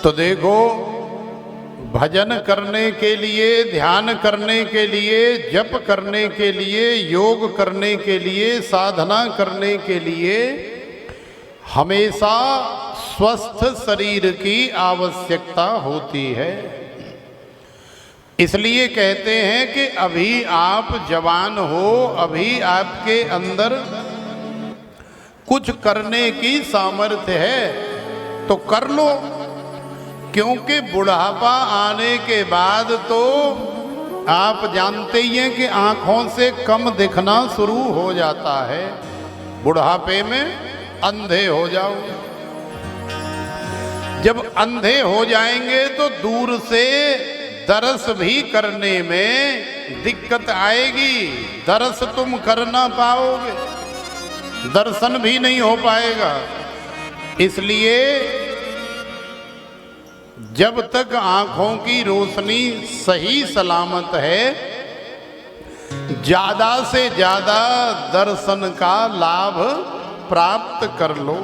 तो देखो, भजन करने के लिए, ध्यान करने के लिए, जप करने के लिए, योग करने के लिए, साधना करने के लिए हमेशा स्वस्थ शरीर की आवश्यकता होती है। इसलिए कहते हैं कि अभी आप जवान हो, अभी आपके अंदर कुछ करने की सामर्थ्य है तो कर लो, क्योंकि बुढ़ापा आने के बाद तो आप जानते ही हैं कि आँखों से कम दिखना शुरू हो जाता है। बुढ़ापे में अंधे हो जाओगे। जब अंधे हो जाएंगे तो दूर से दर्श भी करने में दिक्कत आएगी। दर्श तुम कर ना पाओगे, दर्शन भी नहीं हो पाएगा। इसलिए जब तक आंखों की रोशनी सही सलामत है, ज्यादा से ज्यादा दर्शन का लाभ प्राप्त कर लो।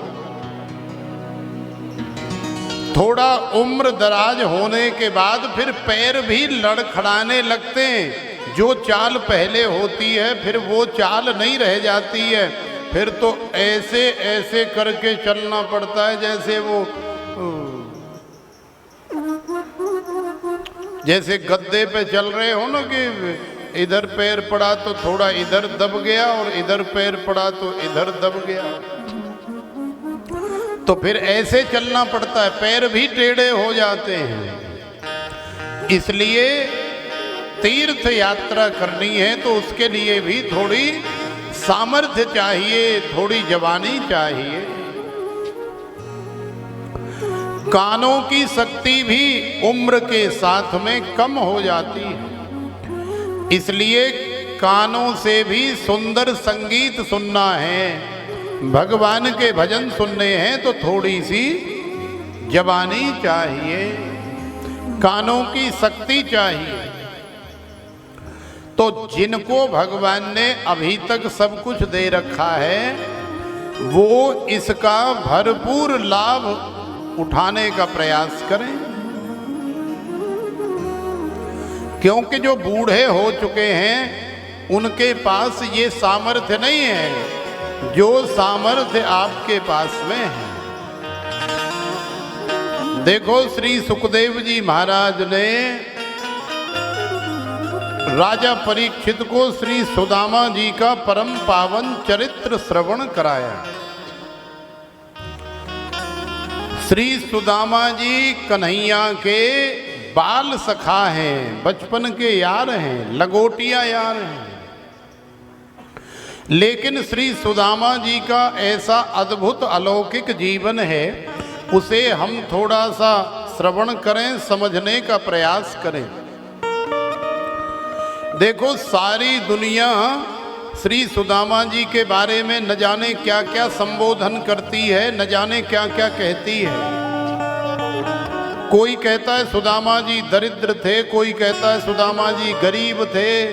थोड़ा उम्र दराज होने के बाद फिर पैर भी लड़खड़ाने लगते हैं। जो चाल पहले होती है फिर वो चाल नहीं रह जाती है। फिर तो ऐसे ऐसे करके चलना पड़ता है जैसे गद्दे पे चल रहे हो ना, कि इधर पैर पड़ा तो थोड़ा इधर दब गया और इधर पैर पड़ा तो इधर दब गया। तो फिर ऐसे चलना पड़ता है, पैर भी टेढ़े हो जाते हैं। इसलिए तीर्थ यात्रा करनी है तो उसके लिए भी थोड़ी सामर्थ्य चाहिए, थोड़ी जवानी चाहिए। कानों की शक्ति भी उम्र के साथ में कम हो जाती है। इसलिए कानों से भी सुंदर संगीत सुनना है, भगवान के भजन सुनने हैं तो थोड़ी सी जवानी चाहिए, कानों की शक्ति चाहिए। तो जिनको भगवान ने अभी तक सब कुछ दे रखा है वो इसका भरपूर लाभ उठाने का प्रयास करें। क्योंकि जो बूढ़े हो चुके हैं उनके पास ये सामर्थ्य नहीं है जो सामर्थ्य आपके पास में है। देखो, श्री सुखदेव जी महाराज ने राजा परीक्षित को श्री सुदामा जी का परम पावन चरित्र श्रवण कराया। श्री सुदामा जी कन्हैया के बाल सखा हैं, बचपन के यार हैं, लगोटिया यार हैं। लेकिन श्री सुदामा जी का ऐसा अद्भुत अलौकिक जीवन है, उसे हम थोड़ा सा श्रवण करें, समझने का प्रयास करें। देखो, सारी दुनिया श्री सुदामा जी के बारे में न जाने क्या क्या संबोधन करती है, न जाने क्या क्या कहती है। कोई कहता है सुदामा जी दरिद्र थे, कोई कहता है सुदामा जी गरीब थे,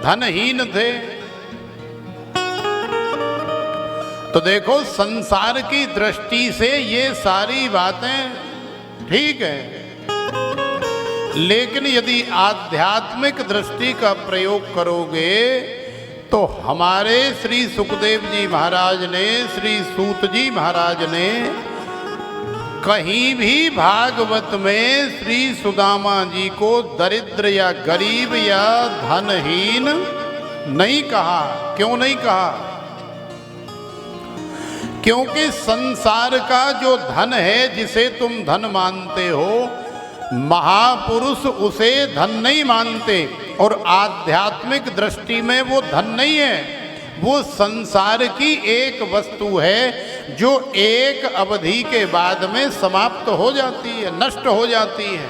धनहीन थे। तो देखो, संसार की दृष्टि से ये सारी बातें ठीक है, लेकिन यदि आध्यात्मिक दृष्टि का प्रयोग करोगे तो हमारे श्री सुखदेव जी महाराज ने, श्री सूत जी महाराज ने कहीं भी भागवत में श्री सुदामा जी को दरिद्र या गरीब या धनहीन नहीं कहा। क्यों नहीं कहा? क्योंकि संसार का जो धन है, जिसे तुम धन मानते हो, महापुरुष उसे धन नहीं मानते, और आध्यात्मिक दृष्टि में वो धन नहीं है, वो संसार की एक वस्तु है जो एक अवधि के बाद में समाप्त हो जाती है, नष्ट हो जाती है।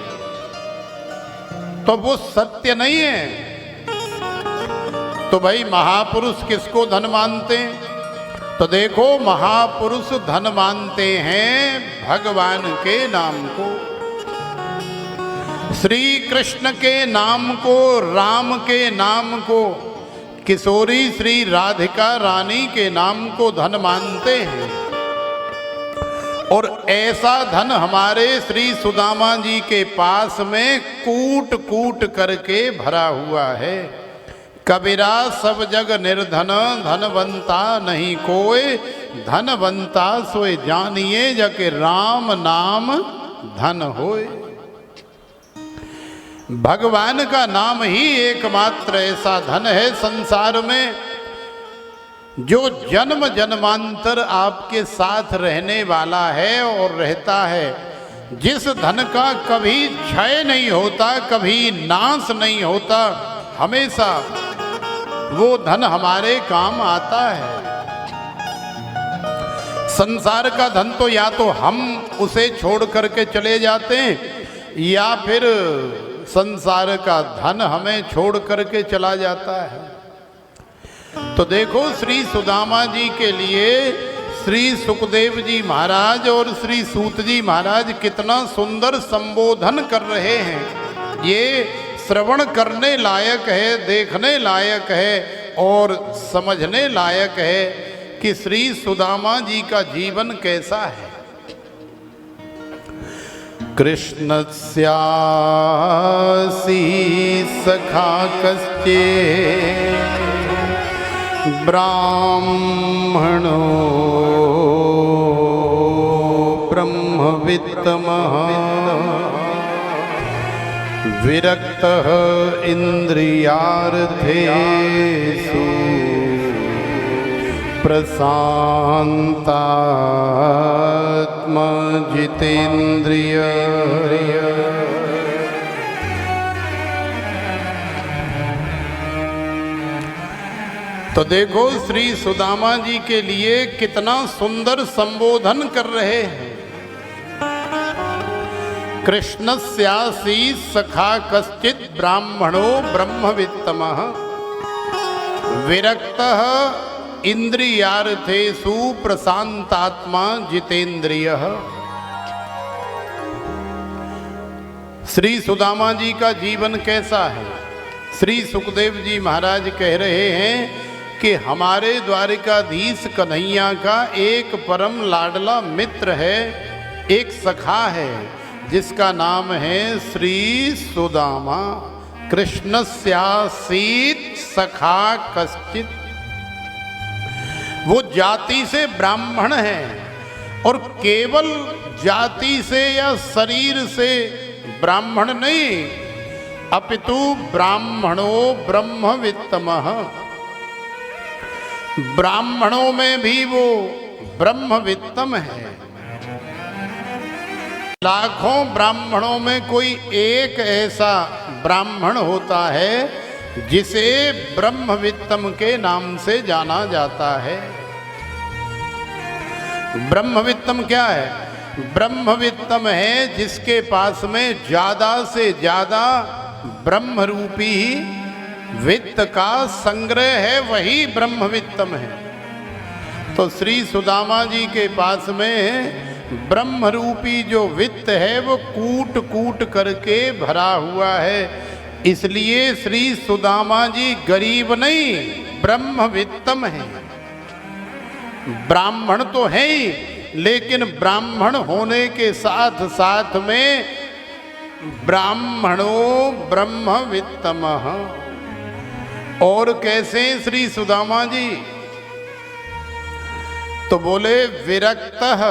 तो वो सत्य नहीं है। तो भाई, महापुरुष किसको धन मानते हैं? तो देखो, महापुरुष धन मानते हैं भगवान के नाम को, श्री कृष्ण के नाम को, राम के नाम को, किशोरी श्री राधिका रानी के नाम को धन मानते हैं। और ऐसा धन हमारे श्री सुदामा जी के पास में कूट कूट करके भरा हुआ है। कबीरा सब जग निर्धन, धनवंता नहीं कोय, धनवंता सोए जानिए जके राम नाम धन होए। भगवान का नाम ही एकमात्र ऐसा धन है संसार में जो जन्म जन्मांतर आपके साथ रहने वाला है और रहता है, जिस धन का कभी क्षय नहीं होता, कभी नाश नहीं होता, हमेशा वो धन हमारे काम आता है। संसार का धन तो या तो हम उसे छोड़ करके चले जाते हैं या फिर संसार का धन हमें छोड़ करके चला जाता है। तो देखो श्री सुदामा जी के लिए श्री सुखदेव जी महाराज और श्री सूत जी महाराज कितना सुंदर संबोधन कर रहे हैं। ये श्रवण करने लायक है, देखने लायक है और समझने लायक है कि श्री सुदामा जी का जीवन कैसा है। कृष्णस्यासी सखा कश्चे ब्राह्मणो ब्रह्मवित्तमः विरक्तः इंद्रियार्थेषु प्रशांतात्मा जितेन्द्रिय। तो देखो श्री सुदामा जी के लिए कितना सुंदर संबोधन कर रहे हैं। कृष्णस्यासी सखा कश्चित् ब्राह्मणो ब्रह्मवित्तमः विरक्तः इंद्रियार्थेषु प्रशांतात्मा जितेन्द्रियः। श्री सुदामा जी का जीवन कैसा है? श्री सुखदेव जी महाराज कह रहे हैं कि हमारे द्वारिकाधीश कन्हैया का एक परम लाडला मित्र है, एक सखा है जिसका नाम है श्री सुदामा। कृष्णस्यासीत सखा कश्चित्, वो जाति से ब्राह्मण है और केवल जाति से या शरीर से ब्राह्मण नहीं, अपितु ब्राह्मणो ब्रह्मवित्तमः, ब्राह्मणों में भी वो ब्रह्मवित्तम है। लाखों ब्राह्मणों में कोई एक ऐसा ब्राह्मण होता है जिसे ब्रह्मवित्तम के नाम से जाना जाता है। ब्रह्मवित्तम क्या है? ब्रह्मवित्तम है जिसके पास में ज्यादा से ज्यादा ब्रह्म रूपी वित्त का संग्रह है, वही ब्रह्मवित्तम है। तो श्री सुदामा जी के पास में ब्रह्म रूपी जो वित्त है वो कूट कूट करके भरा हुआ है, इसलिए श्री सुदामा जी गरीब नहीं ब्रह्मवित्तम है। ब्राह्मण तो है ही, लेकिन ब्राह्मण होने के साथ साथ में ब्राह्मणो ब्रह्मवित्तमः। और कैसे श्री सुदामा जी? तो बोले विरक्तः,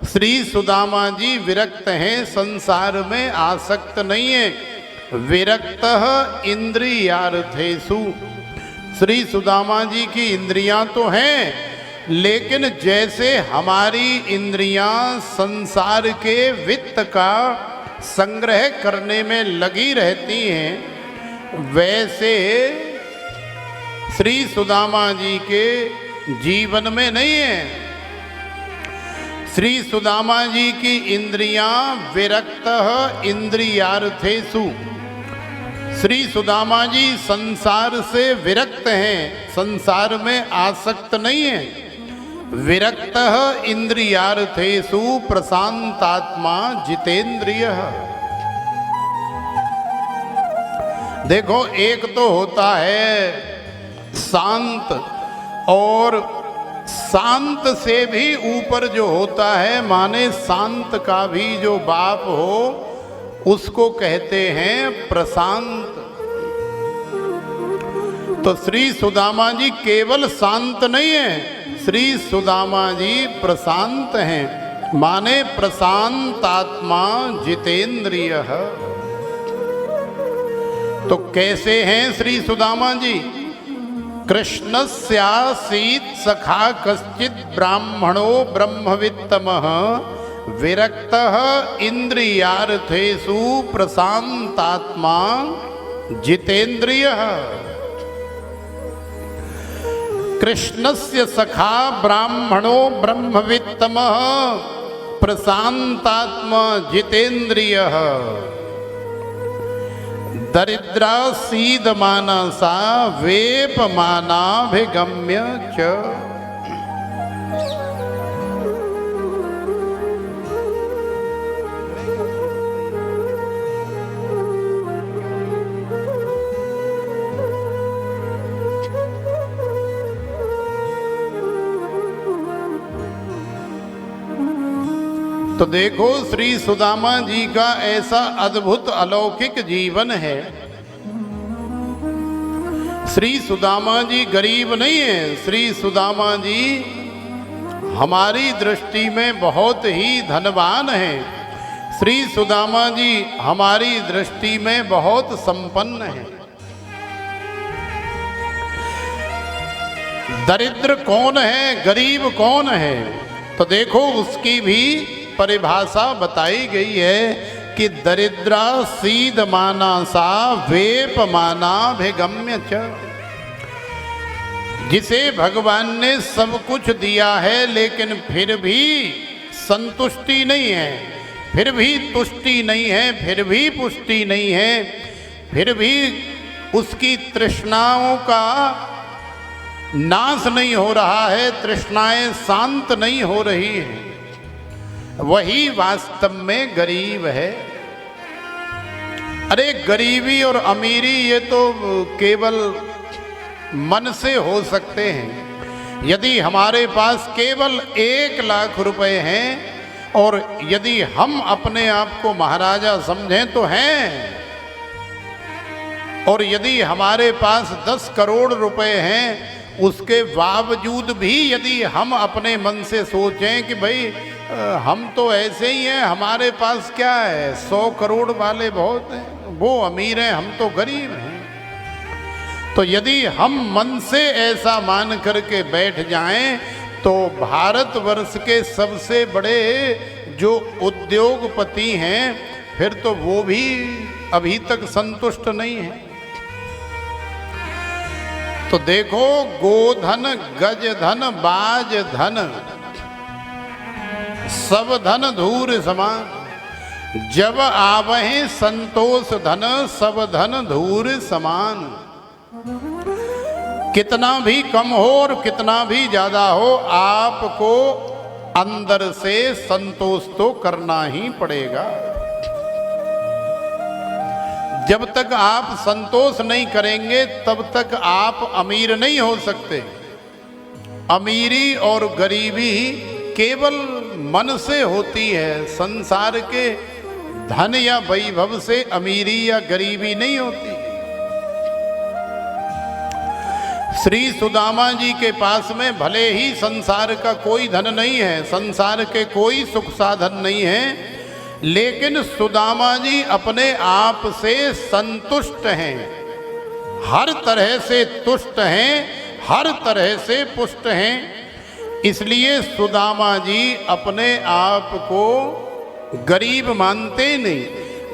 श्री सुदामा जी विरक्त हैं, संसार में आसक्त नहीं है। विरक्तः इंद्रियार्थेषु, श्री सुदामा जी की इंद्रियां तो हैं, लेकिन जैसे हमारी इंद्रियां संसार के वित्त का संग्रह करने में लगी रहती हैं, वैसे श्री सुदामा जी के जीवन में नहीं है। श्री सुदामा जी की इंद्रियां विरक्तः इंद्रियार्थेषु, श्री सुदामा जी संसार से विरक्त हैं, संसार में आसक्त नहीं है। विरक्तः इंद्रियार्थेषु प्रशांतात्मा जितेन्द्रियः। देखो एक तो होता है शांत और शांत से भी ऊपर जो होता है, माने शांत का भी जो बाप हो, उसको कहते हैं प्रशांत। तो श्री सुदामा जी केवल शांत नहीं है, श्री सुदामा जी प्रशांत हैं, माने प्रशांत आत्मा जितेंद्रिय। तो कैसे हैं श्री सुदामा जी? कृष्णस्यासीत् सखा कश्चित् ब्राह्मणो ब्रह्मवित्तमः विरक्तः इंद्रियार्थेषु प्रशांतात्मा जितेंद्रियः। कृष्णस्य सखा ब्राह्मणो ब्रह्मवित्तमः प्रशांतात्मा जितेंद्रियः। दरिद्रा सीदमानसा वेपमानाभिगम्य च। तो देखो श्री सुदामा जी का ऐसा अद्भुत अलौकिक जीवन है। श्री सुदामा जी गरीब नहीं है, श्री सुदामा जी हमारी दृष्टि में बहुत ही धनवान है। श्री सुदामा जी हमारी दृष्टि में बहुत संपन्न है। दरिद्र कौन है, गरीब कौन है? तो देखो उसकी भी परिभाषा बताई गई है कि दरिद्रा सीद मानसा वेप मानाभिगम्य च। जिसे भगवान ने सब कुछ दिया है लेकिन फिर भी संतुष्टि नहीं है, फिर भी तुष्टि नहीं है, फिर भी पुष्टि नहीं है, फिर भी उसकी तृष्णाओं का नाश नहीं हो रहा है, तृष्णाएं शांत नहीं हो रही हैं, वही वास्तव में गरीब है। अरे गरीबी और अमीरी ये तो केवल मन से हो सकते हैं। यदि हमारे पास केवल 1 लाख रुपए हैं और यदि हम अपने आप को महाराजा समझें तो हैं, और यदि हमारे पास 10 करोड़ रुपए हैं उसके बावजूद भी यदि हम अपने मन से सोचें कि भाई हम तो ऐसे ही हैं, हमारे पास क्या है, 100 करोड़ वाले बहुत हैं, वो अमीर हैं, हम तो गरीब हैं। तो यदि हम मन से ऐसा मान करके बैठ जाएं तो भारतवर्ष के सबसे बड़े जो उद्योगपति हैं फिर तो वो भी अभी तक संतुष्ट नहीं है। तो देखो गोधन गज धन बाज धन सब धन धूर समान, जब आवहे संतोष धन सब धन धूर समान। कितना भी कम हो और कितना भी ज्यादा हो, आपको अंदर से संतोष तो करना ही पड़ेगा। जब तक आप संतोष नहीं करेंगे तब तक आप अमीर नहीं हो सकते। अमीरी और गरीबी केवल मन से होती है, संसार के धन या वैभव से अमीरी या गरीबी नहीं होती। श्री सुदामा जी के पास में भले ही संसार का कोई धन नहीं है, संसार के कोई सुख साधन नहीं है, लेकिन सुदामा जी अपने आप से संतुष्ट हैं, हर तरह से तुष्ट हैं, हर तरह से पुष्ट हैं। इसलिए सुदामा जी अपने आप को गरीब मानते नहीं,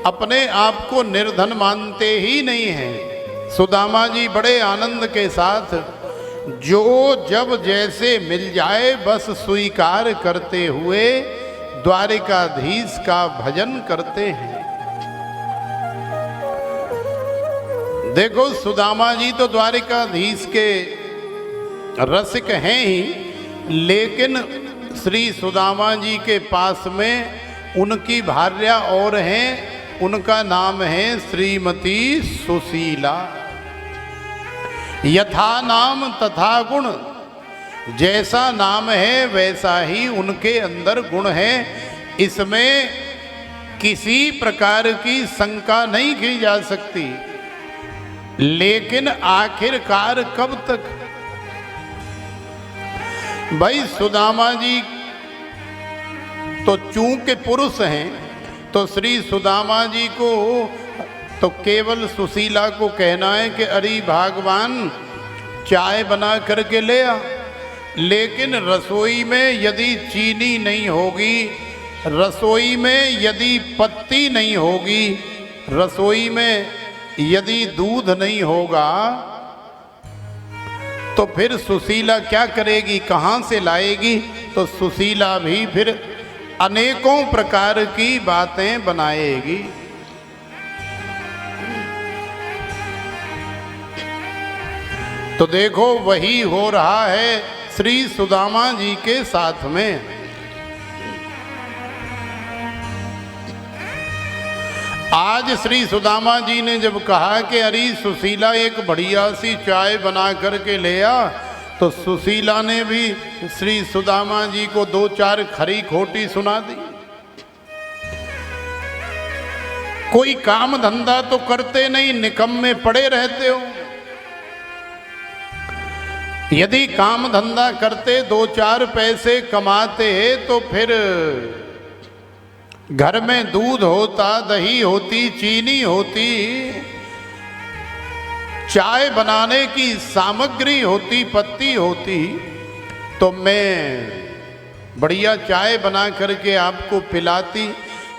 अपने आप को निर्धन मानते ही नहीं हैं। सुदामा जी बड़े आनंद के साथ जो जब जैसे मिल जाए बस स्वीकार करते हुए द्वारिकाधीश का भजन करते हैं। देखो सुदामा जी तो द्वारिकाधीश के रसिक हैं ही, लेकिन श्री सुदामा जी के पास में उनकी भार्या और हैं, उनका नाम है श्रीमती सुशीला। यथा नाम तथा गुण जैसा नाम है वैसा ही उनके अंदर गुण है, इसमें किसी प्रकार की शंका नहीं की जा सकती। लेकिन आखिरकार कब तक? भाई सुदामा जी तो चूंकि पुरुष हैं, तो श्री सुदामा जी को तो केवल सुशीला को कहना है कि अरे भगवान चाय बना करके ले आ। लेकिन रसोई में यदि चीनी नहीं होगी, रसोई में यदि पत्ती नहीं होगी, रसोई में यदि दूध नहीं होगा, तो फिर सुशीला क्या करेगी, कहाँ से लाएगी? तो सुशीला भी फिर अनेकों प्रकार की बातें बनाएगी। तो देखो वही हो रहा है श्री सुदामा जी के साथ में। आज श्री सुदामा जी ने जब कहा कि अरे सुशीला एक बढ़िया सी चाय बना करके ले आ, तो सुशीला ने भी श्री सुदामा जी को दो चार खरी खोटी सुना दी। कोई काम धंधा तो करते नहीं, निकम्मे पड़े रहते हो। यदि काम धंधा करते, दो चार पैसे कमाते, तो फिर घर में दूध होता, दही होती, चीनी होती, चाय बनाने की सामग्री होती, पत्ती होती, तो मैं बढ़िया चाय बना करके आपको पिलाती।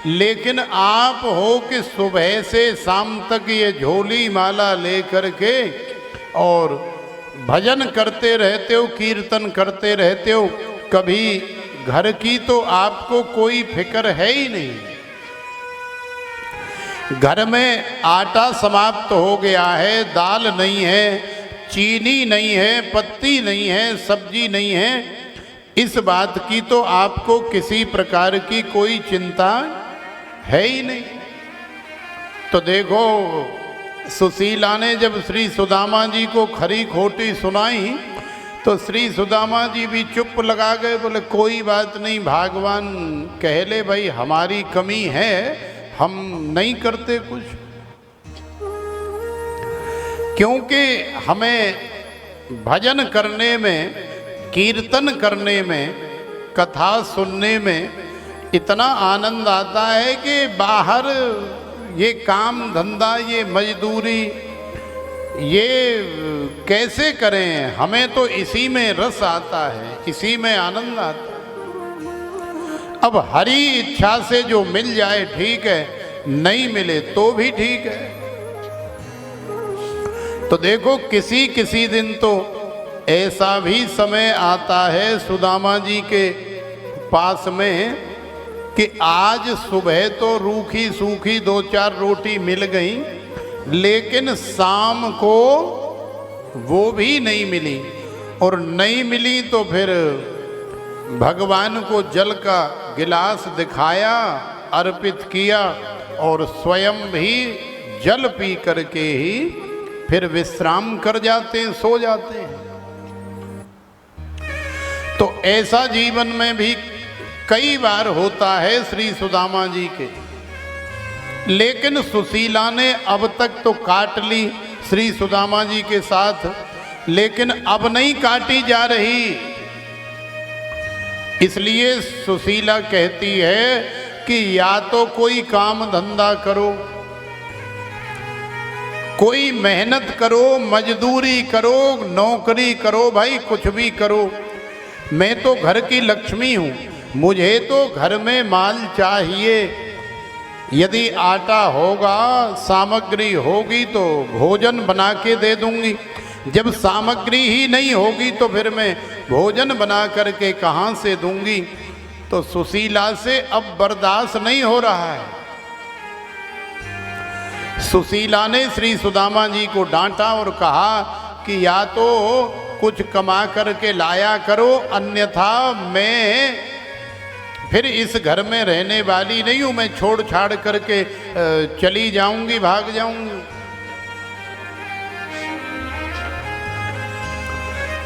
लेकिन आप हो कि सुबह से शाम तक ये झोली माला ले करके और भजन करते रहते हो, कीर्तन करते रहते हो, कभी घर की तो आपको कोई फिक्र है ही नहीं। घर में आटा समाप्त हो गया है, दाल नहीं है, चीनी नहीं है, पत्ती नहीं है, सब्जी नहीं है, इस बात की तो आपको किसी प्रकार की कोई चिंता है ही नहीं। तो देखो सुशीला ने जब श्री सुदामा जी को खरी खोटी सुनाई, तो श्री सुदामा जी भी चुप लगा गए। बोले कोई बात नहीं, भगवान कह ले भाई, हमारी कमी है, हम नहीं करते कुछ। क्योंकि हमें भजन करने में, कीर्तन करने में, कथा सुनने में इतना आनंद आता है कि बाहर ये काम धंधा, ये मजदूरी, ये कैसे करें? हमें तो इसी में रस आता है, इसी में आनंद आता है। अब हरी इच्छा से जो मिल जाए ठीक है, नहीं मिले तो भी ठीक है। तो देखो किसी किसी दिन तो ऐसा भी समय आता है सुदामा जी के पास में कि आज सुबह तो रूखी सूखी दो चार रोटी मिल गई, लेकिन शाम को वो भी नहीं मिली। और नहीं मिली तो फिर भगवान को जल का गिलास दिखाया, अर्पित किया और स्वयं भी जल पी करके ही फिर विश्राम कर जाते हैं, सो जाते हैं। तो ऐसा जीवन में भी कई बार होता है श्री सुदामा जी के। लेकिन सुशीला ने अब तक तो काट ली श्री सुदामा जी के साथ, लेकिन अब नहीं काटी जा रही। इसलिए सुशीला कहती है कि या तो कोई काम धंधा करो, कोई मेहनत करो, मजदूरी करो, नौकरी करो, भाई कुछ भी करो। मैं तो घर की लक्ष्मी हूँ, मुझे तो घर में माल चाहिए। यदि आटा होगा, सामग्री होगी तो भोजन बना के दे दूंगी। जब सामग्री ही नहीं होगी तो फिर मैं भोजन बना करके कहाँ से दूंगी? तो सुशीला से अब बर्दाश्त नहीं हो रहा है। सुशीला ने श्री सुदामा जी को डांटा और कहा कि या तो कुछ कमा करके लाया करो, अन्यथा मैं फिर इस घर में रहने वाली नहीं हूं, मैं छोड़ छाड़ करके चली जाऊंगी, भाग जाऊंगी।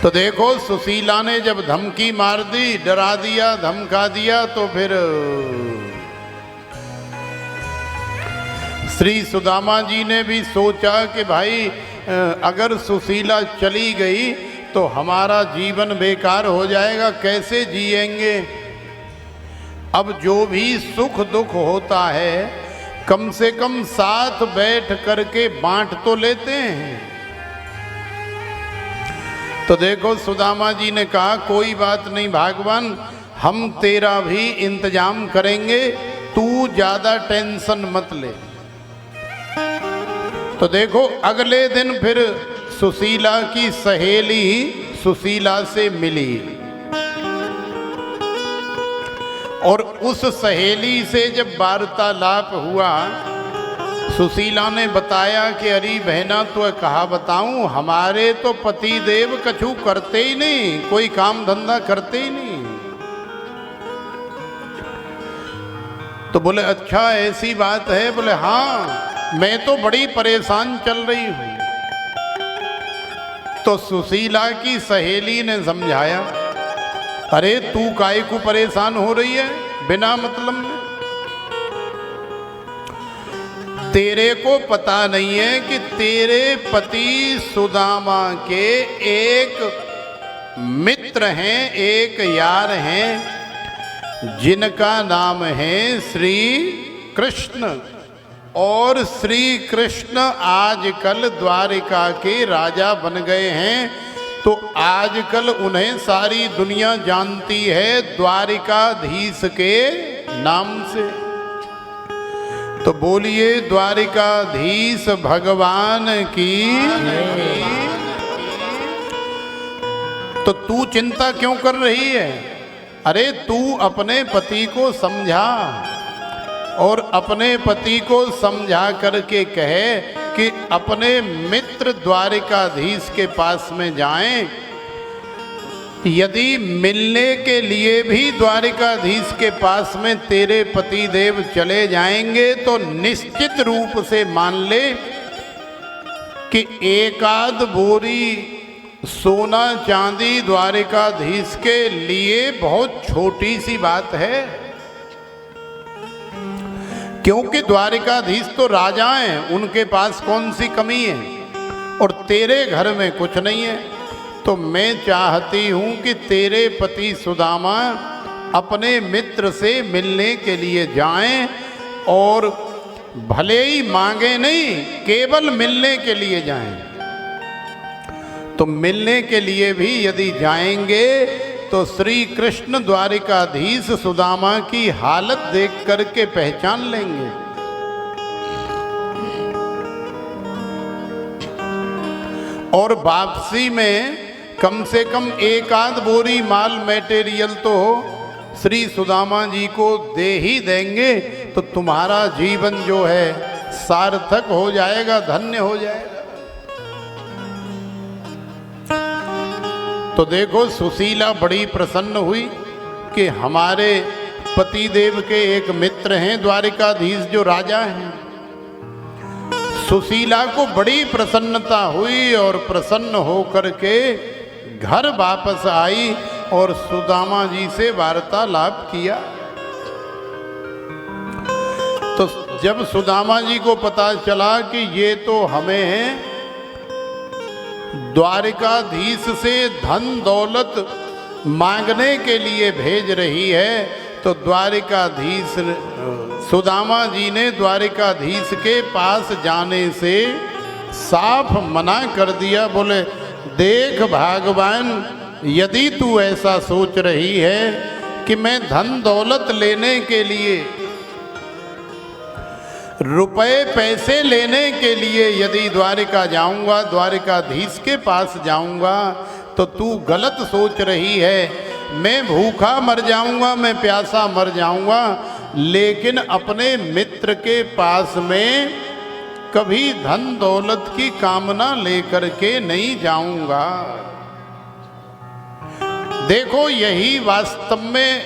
तो देखो सुशीला ने जब धमकी मार दी, डरा दिया, धमका दिया, तो फिर श्री सुदामा जी ने भी सोचा कि भाई अगर सुशीला चली गई तो हमारा जीवन बेकार हो जाएगा, कैसे जिएंगे। अब जो भी सुख दुख होता है कम से कम साथ बैठ करके बांट तो लेते हैं। तो देखो सुदामा जी ने कहा कोई बात नहीं भगवान, हम तेरा भी इंतजाम करेंगे, तू ज्यादा टेंशन मत ले। तो देखो अगले दिन फिर सुशीला की सहेली सुशीला से मिली और उस सहेली से जब वार्तालाप हुआ, सुशीला ने बताया कि अरे बहना तो कहा बताऊं, हमारे तो पति देव कछु करते ही नहीं, कोई काम धंधा करते ही नहीं। तो बोले अच्छा ऐसी बात है? बोले हाँ, मैं तो बड़ी परेशान चल रही हूं। तो सुशीला की सहेली ने समझाया, अरे तू काहे को परेशान हो रही है बिना मतलब में? तेरे को पता नहीं है कि तेरे पति सुदामा के एक मित्र हैं, एक यार हैं, जिनका नाम है श्री कृष्ण। और श्री कृष्ण आजकल द्वारिका के राजा बन गए हैं। तो आजकल उन्हें सारी दुनिया जानती है द्वारिकाधीश के नाम से। तो बोलिए द्वारिकाधीश भगवान की। तो तू चिंता क्यों कर रही है? अरे तू अपने पति को समझा और अपने पति को समझा करके कहे कि अपने मित्र द्वारिकाधीश के पास में जाएं। यदि मिलने के लिए भी द्वारिकाधीश के पास में तेरे पति देव चले जाएंगे तो निश्चित रूप से मान ले कि एकाध बोरी सोना चांदी द्वारिकाधीश के लिए बहुत छोटी सी बात है। क्योंकि द्वारिकाधीश तो राजा हैं, उनके पास कौन सी कमी है, और तेरे घर में कुछ नहीं है। तो मैं चाहती हूं कि तेरे पति सुदामा अपने मित्र से मिलने के लिए जाएं, और भले ही मांगे नहीं, केवल मिलने के लिए जाएं। तो मिलने के लिए भी यदि जाएंगे तो श्री कृष्ण द्वारिकाधीश सुदामा की हालत देख करके पहचान लेंगे। और वापसी में कम से कम एक आध बोरी माल मटेरियल तो श्री सुदामा जी को दे ही देंगे, तो तुम्हारा जीवन जो है सार्थक हो जाएगा, धन्य हो जाएगा। तो देखो सुशीला बड़ी प्रसन्न हुई कि हमारे पतिदेव के एक मित्र हैं द्वारिकाधीश जो राजा हैं। सुशीला को बड़ी प्रसन्नता हुई और प्रसन्न होकर के घर वापस आई और सुदामा जी से वार्तालाप किया। तो जब सुदामा जी को पता चला कि ये तो हमें द्वारिकाधीश से धन दौलत मांगने के लिए भेज रही है, तो द्वारिकाधीश सुदामा जी ने द्वारिकाधीश के पास जाने से साफ मना कर दिया। बोले देख भगवान, यदि तू ऐसा सोच रही है कि मैं धन दौलत लेने के लिए, रुपए पैसे लेने के लिए यदि द्वारिका जाऊंगा, द्वारिकाधीश के पास जाऊंगा, तो तू गलत सोच रही है। मैं भूखा मर जाऊंगा, मैं प्यासा मर जाऊंगा, लेकिन अपने मित्र के पास में कभी धन दौलत की कामना लेकर के नहीं जाऊंगा। देखो यही वास्तव में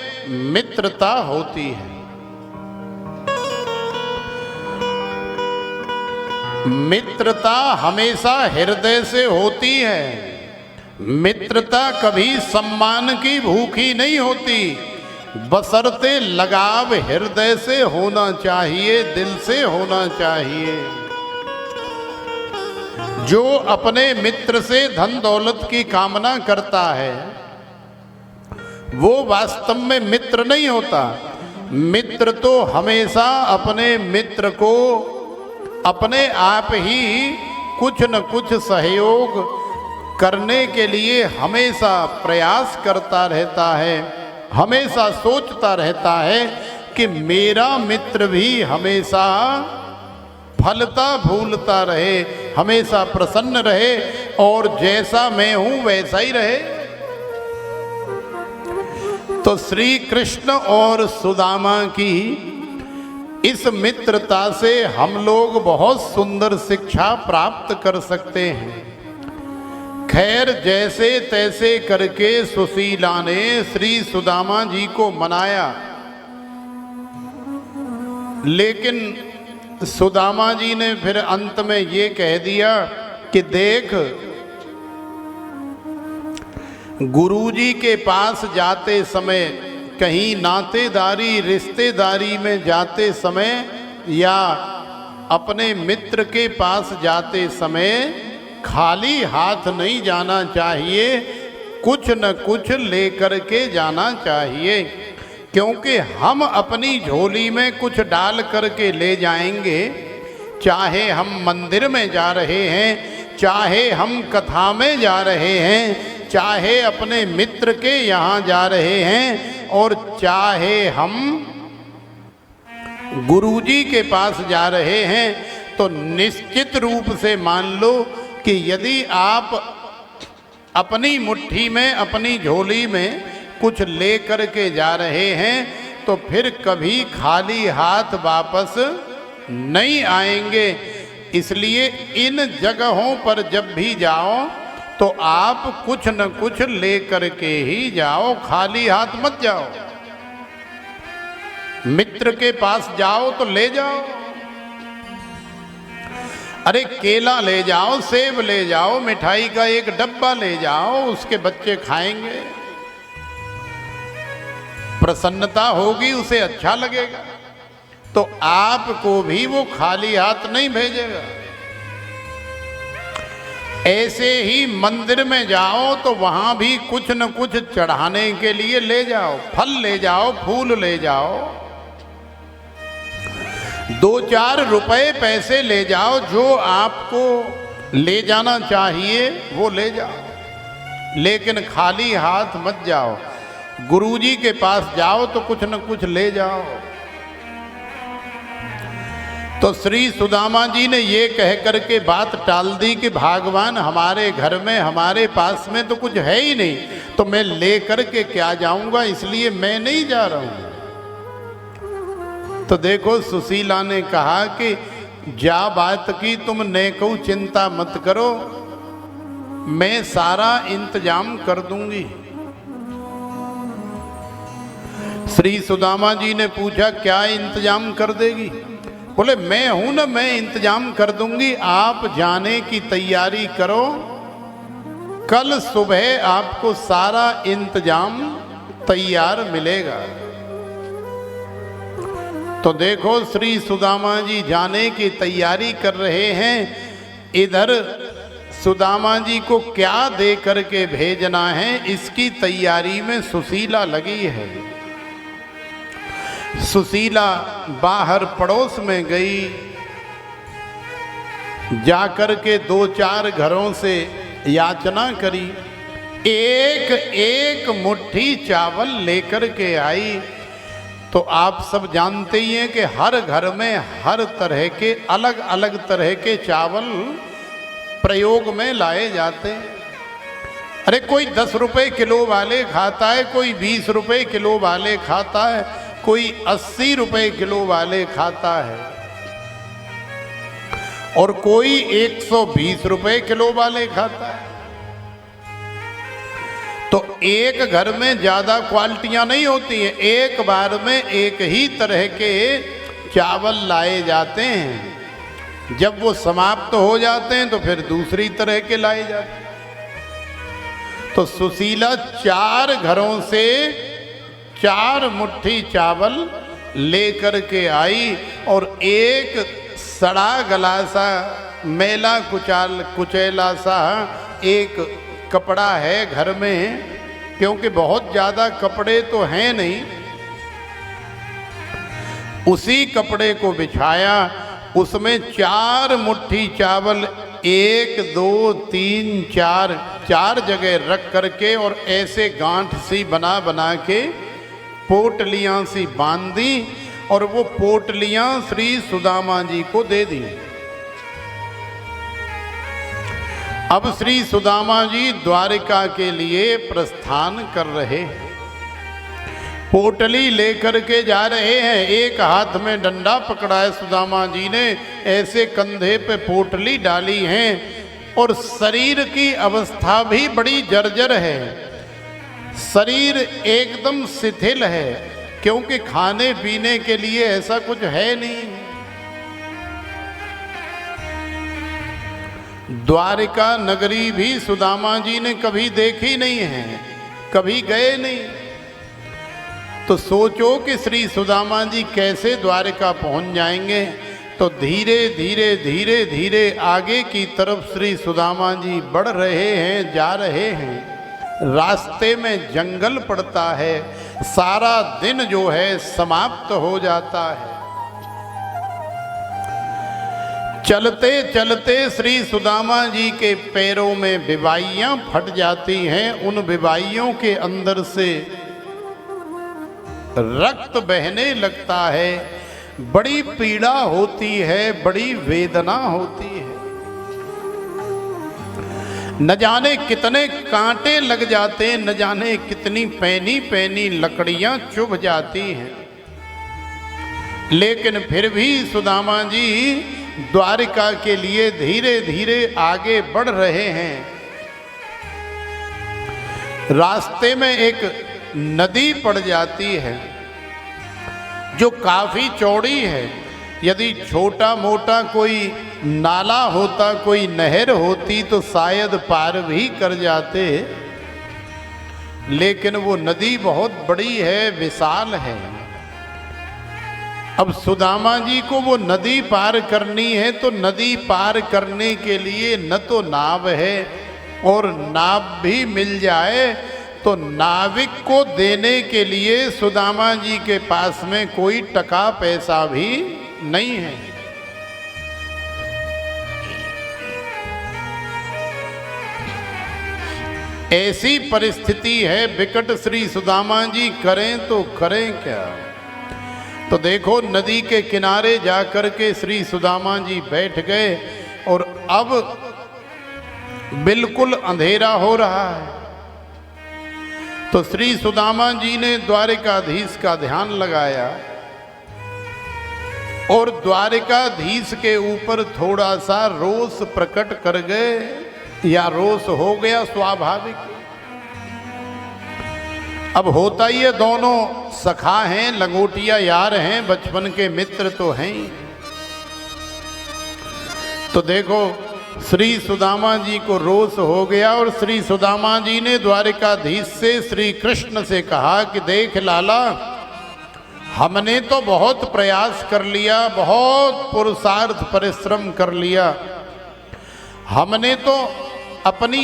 मित्रता होती है। मित्रता हमेशा हृदय से होती है, मित्रता कभी सम्मान की भूखी नहीं होती, बशर्ते लगाव हृदय से होना चाहिए, दिल से होना चाहिए। जो अपने मित्र से धन दौलत की कामना करता है वो वास्तव में मित्र नहीं होता। मित्र तो हमेशा अपने मित्र को अपने आप ही कुछ न कुछ सहयोग करने के लिए हमेशा प्रयास करता रहता है, हमेशा सोचता रहता है कि मेरा मित्र भी हमेशा फलता फूलता रहे, हमेशा प्रसन्न रहे और जैसा मैं हूं वैसा ही रहे। तो श्री कृष्ण और सुदामा की इस मित्रता से हम लोग बहुत सुंदर शिक्षा प्राप्त कर सकते हैं। खैर जैसे तैसे करके सुशीला ने श्री सुदामा जी को मनाया, लेकिन सुदामा जी ने फिर अंत में ये कह दिया कि देख, गुरुजी के पास जाते समय, कहीं नातेदारी रिश्तेदारी में जाते समय या अपने मित्र के पास जाते समय खाली हाथ नहीं जाना चाहिए, कुछ न कुछ लेकर के जाना चाहिए। क्योंकि हम अपनी झोली में कुछ डाल करके ले जाएंगे, चाहे हम मंदिर में जा रहे हैं, चाहे हम कथा में जा रहे हैं, चाहे अपने मित्र के यहाँ जा रहे हैं और चाहे हम गुरुजी के पास जा रहे हैं, तो निश्चित रूप से मान लो कि यदि आप अपनी मुट्ठी में, अपनी झोली में कुछ ले कर के जा रहे हैं तो फिर कभी खाली हाथ वापस नहीं आएंगे। इसलिए इन जगहों पर जब भी जाओ तो आप कुछ न कुछ ले कर के ही जाओ, खाली हाथ मत जाओ। मित्र के पास जाओ तो ले जाओ, अरे केला ले जाओ, सेब ले जाओ, मिठाई का एक डब्बा ले जाओ, उसके बच्चे खाएंगे, प्रसन्नता होगी, उसे अच्छा लगेगा। तो आपको भी वो खाली हाथ नहीं भेजेगा। ऐसे ही मंदिर में जाओ तो वहां भी कुछ न कुछ चढ़ाने के लिए ले जाओ, फल ले जाओ, फूल ले जाओ, 2-4 रुपए पैसे ले जाओ, जो आपको ले जाना चाहिए वो ले जाओ, लेकिन खाली हाथ मत जाओ। गुरुजी के पास जाओ तो कुछ न कुछ ले जाओ। तो श्री सुदामा जी ने ये कह करके बात टाल दी कि भगवान हमारे घर में, हमारे पास में तो कुछ है ही नहीं, तो मैं ले करके क्या जाऊंगा, इसलिए मैं नहीं जा रहा हूं। तो देखो सुशीला ने कहा कि जा बात की तुम नेको चिंता मत करो, मैं सारा इंतजाम कर दूंगी। श्री सुदामा जी ने पूछा क्या इंतजाम कर देगी? बोले मैं हूं ना, मैं इंतजाम कर दूंगी, आप जाने की तैयारी करो, कल सुबह आपको सारा इंतजाम तैयार मिलेगा। तो देखो श्री सुदामा जी जाने की तैयारी कर रहे हैं, इधर सुदामा जी को क्या दे करके भेजना है इसकी तैयारी में सुशीला लगी है। सुशीला बाहर पड़ोस में गई, जाकर के 2-4 घरों से याचना करी, एक एक मुट्ठी चावल लेकर के आई। तो आप सब जानते ही हैं कि हर घर में हर तरह के अलग अलग तरह के चावल प्रयोग में लाए जाते हैं। अरे कोई 10 रुपए किलो वाले खाता है, कोई 20 रुपए किलो वाले खाता है, कोई 80 रुपए किलो वाले खाता है और कोई 120 रुपए किलो वाले खाता है। तो एक घर में ज्यादा क्वालिटियां नहीं होती हैं, एक बार में एक ही तरह के चावल लाए जाते हैं, जब वो समाप्त हो जाते हैं तो फिर दूसरी तरह के लाए जाते हैं। तो सुशीला 4 घरों से 4 मुट्ठी चावल लेकर के आई और एक सड़ा गला सा मैला कुचैला सा एक कपड़ा है घर में, क्योंकि बहुत ज़्यादा कपड़े तो हैं नहीं, उसी कपड़े को बिछाया, उसमें 4 मुट्ठी चावल 1 2 3 4 जगह रख करके और ऐसे गांठ सी बना बना के पोटलियां सी बांध दी और वो पोटलियां श्री सुदामा जी को दे दी। अब श्री सुदामा जी द्वारिका के लिए प्रस्थान कर रहे, पोटली लेकर के जा रहे हैं, एक हाथ में डंडा पकड़ा है सुदामा जी ने, ऐसे कंधे पे पोटली डाली है और शरीर की अवस्था भी बड़ी जर्जर है, शरीर एकदम शिथिल है, क्योंकि खाने पीने के लिए ऐसा कुछ है नहीं। द्वारिका नगरी भी सुदामा जी ने कभी देखी नहीं है, कभी गए नहीं। तो सोचो कि श्री सुदामा जी कैसे द्वारिका पहुंच जाएंगे। तो धीरे धीरे धीरे धीरे आगे की तरफ श्री सुदामा जी बढ़ रहे हैं, जा रहे हैं। रास्ते में जंगल पड़ता है, सारा दिन जो है समाप्त हो जाता है। चलते चलते श्री सुदामा जी के पैरों में विवाइयां फट जाती हैं, उन विवाइयों के अंदर से रक्त बहने लगता है, बड़ी पीड़ा होती है, बड़ी वेदना होती है, न जाने कितने कांटे लग जाते हैं, न जाने कितनी पैनी पैनी लकड़ियां चुभ जाती हैं। लेकिन फिर भी सुदामा जी द्वारिका के लिए धीरे धीरे आगे बढ़ रहे हैं। रास्ते में एक नदी पड़ जाती है जो काफी चौड़ी है। यदि छोटा मोटा कोई नाला होता, कोई नहर होती तो शायद पार भी कर जाते, लेकिन वो नदी बहुत बड़ी है, विशाल है। अब सुदामा जी को वो नदी पार करनी है, तो नदी पार करने के लिए न तो नाव है, और नाव भी मिल जाए तो नाविक को देने के लिए सुदामा जी के पास में कोई टका पैसा भी नहीं है। ऐसी परिस्थिति है विकट, श्री सुदामा जी करें तो करें क्या। तो देखो नदी के किनारे जाकर के श्री सुदामा जी बैठ गए और अब बिल्कुल अंधेरा हो रहा है। तो श्री सुदामा जी ने द्वारिकाधीश का ध्यान लगाया और द्वारिकाधीश के ऊपर थोड़ा सा रोष प्रकट कर गए, या रोष हो गया स्वाभाविक। अब होता ही है, दोनों सखा हैं, लंगोटिया यार हैं, बचपन के मित्र तो हैं। तो देखो श्री सुदामा जी को रोष हो गया और श्री सुदामा जी ने द्वारिकाधीश से श्री कृष्ण से कहा कि देख लाला, हमने तो बहुत प्रयास कर लिया, बहुत पुरुषार्थ परिश्रम कर लिया, हमने तो अपनी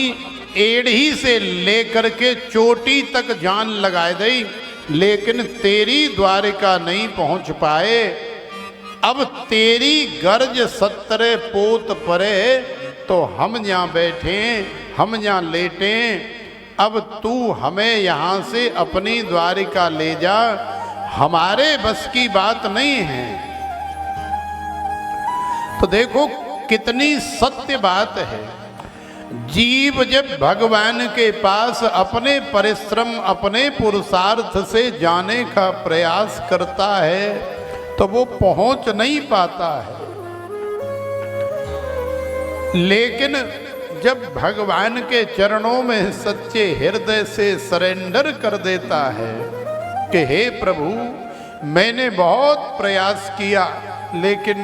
एड़ी से लेकर के चोटी तक जान लगा दी, लेकिन तेरी द्वारिका नहीं पहुंच पाए। अब तेरी गर्ज 70 पोत परे, तो हम यहाँ बैठे, हम यहाँ लेटे, अब तू हमें यहाँ से अपनी द्वारिका ले जा, हमारे बस की बात नहीं है। तो देखो कितनी सत्य बात है। जीव जब भगवान के पास अपने परिश्रम, अपने पुरुषार्थ से जाने का प्रयास करता है तो वो पहुंच नहीं पाता है, लेकिन जब भगवान के चरणों में सच्चे हृदय से सरेंडर कर देता है कि हे प्रभु, मैंने बहुत प्रयास किया, लेकिन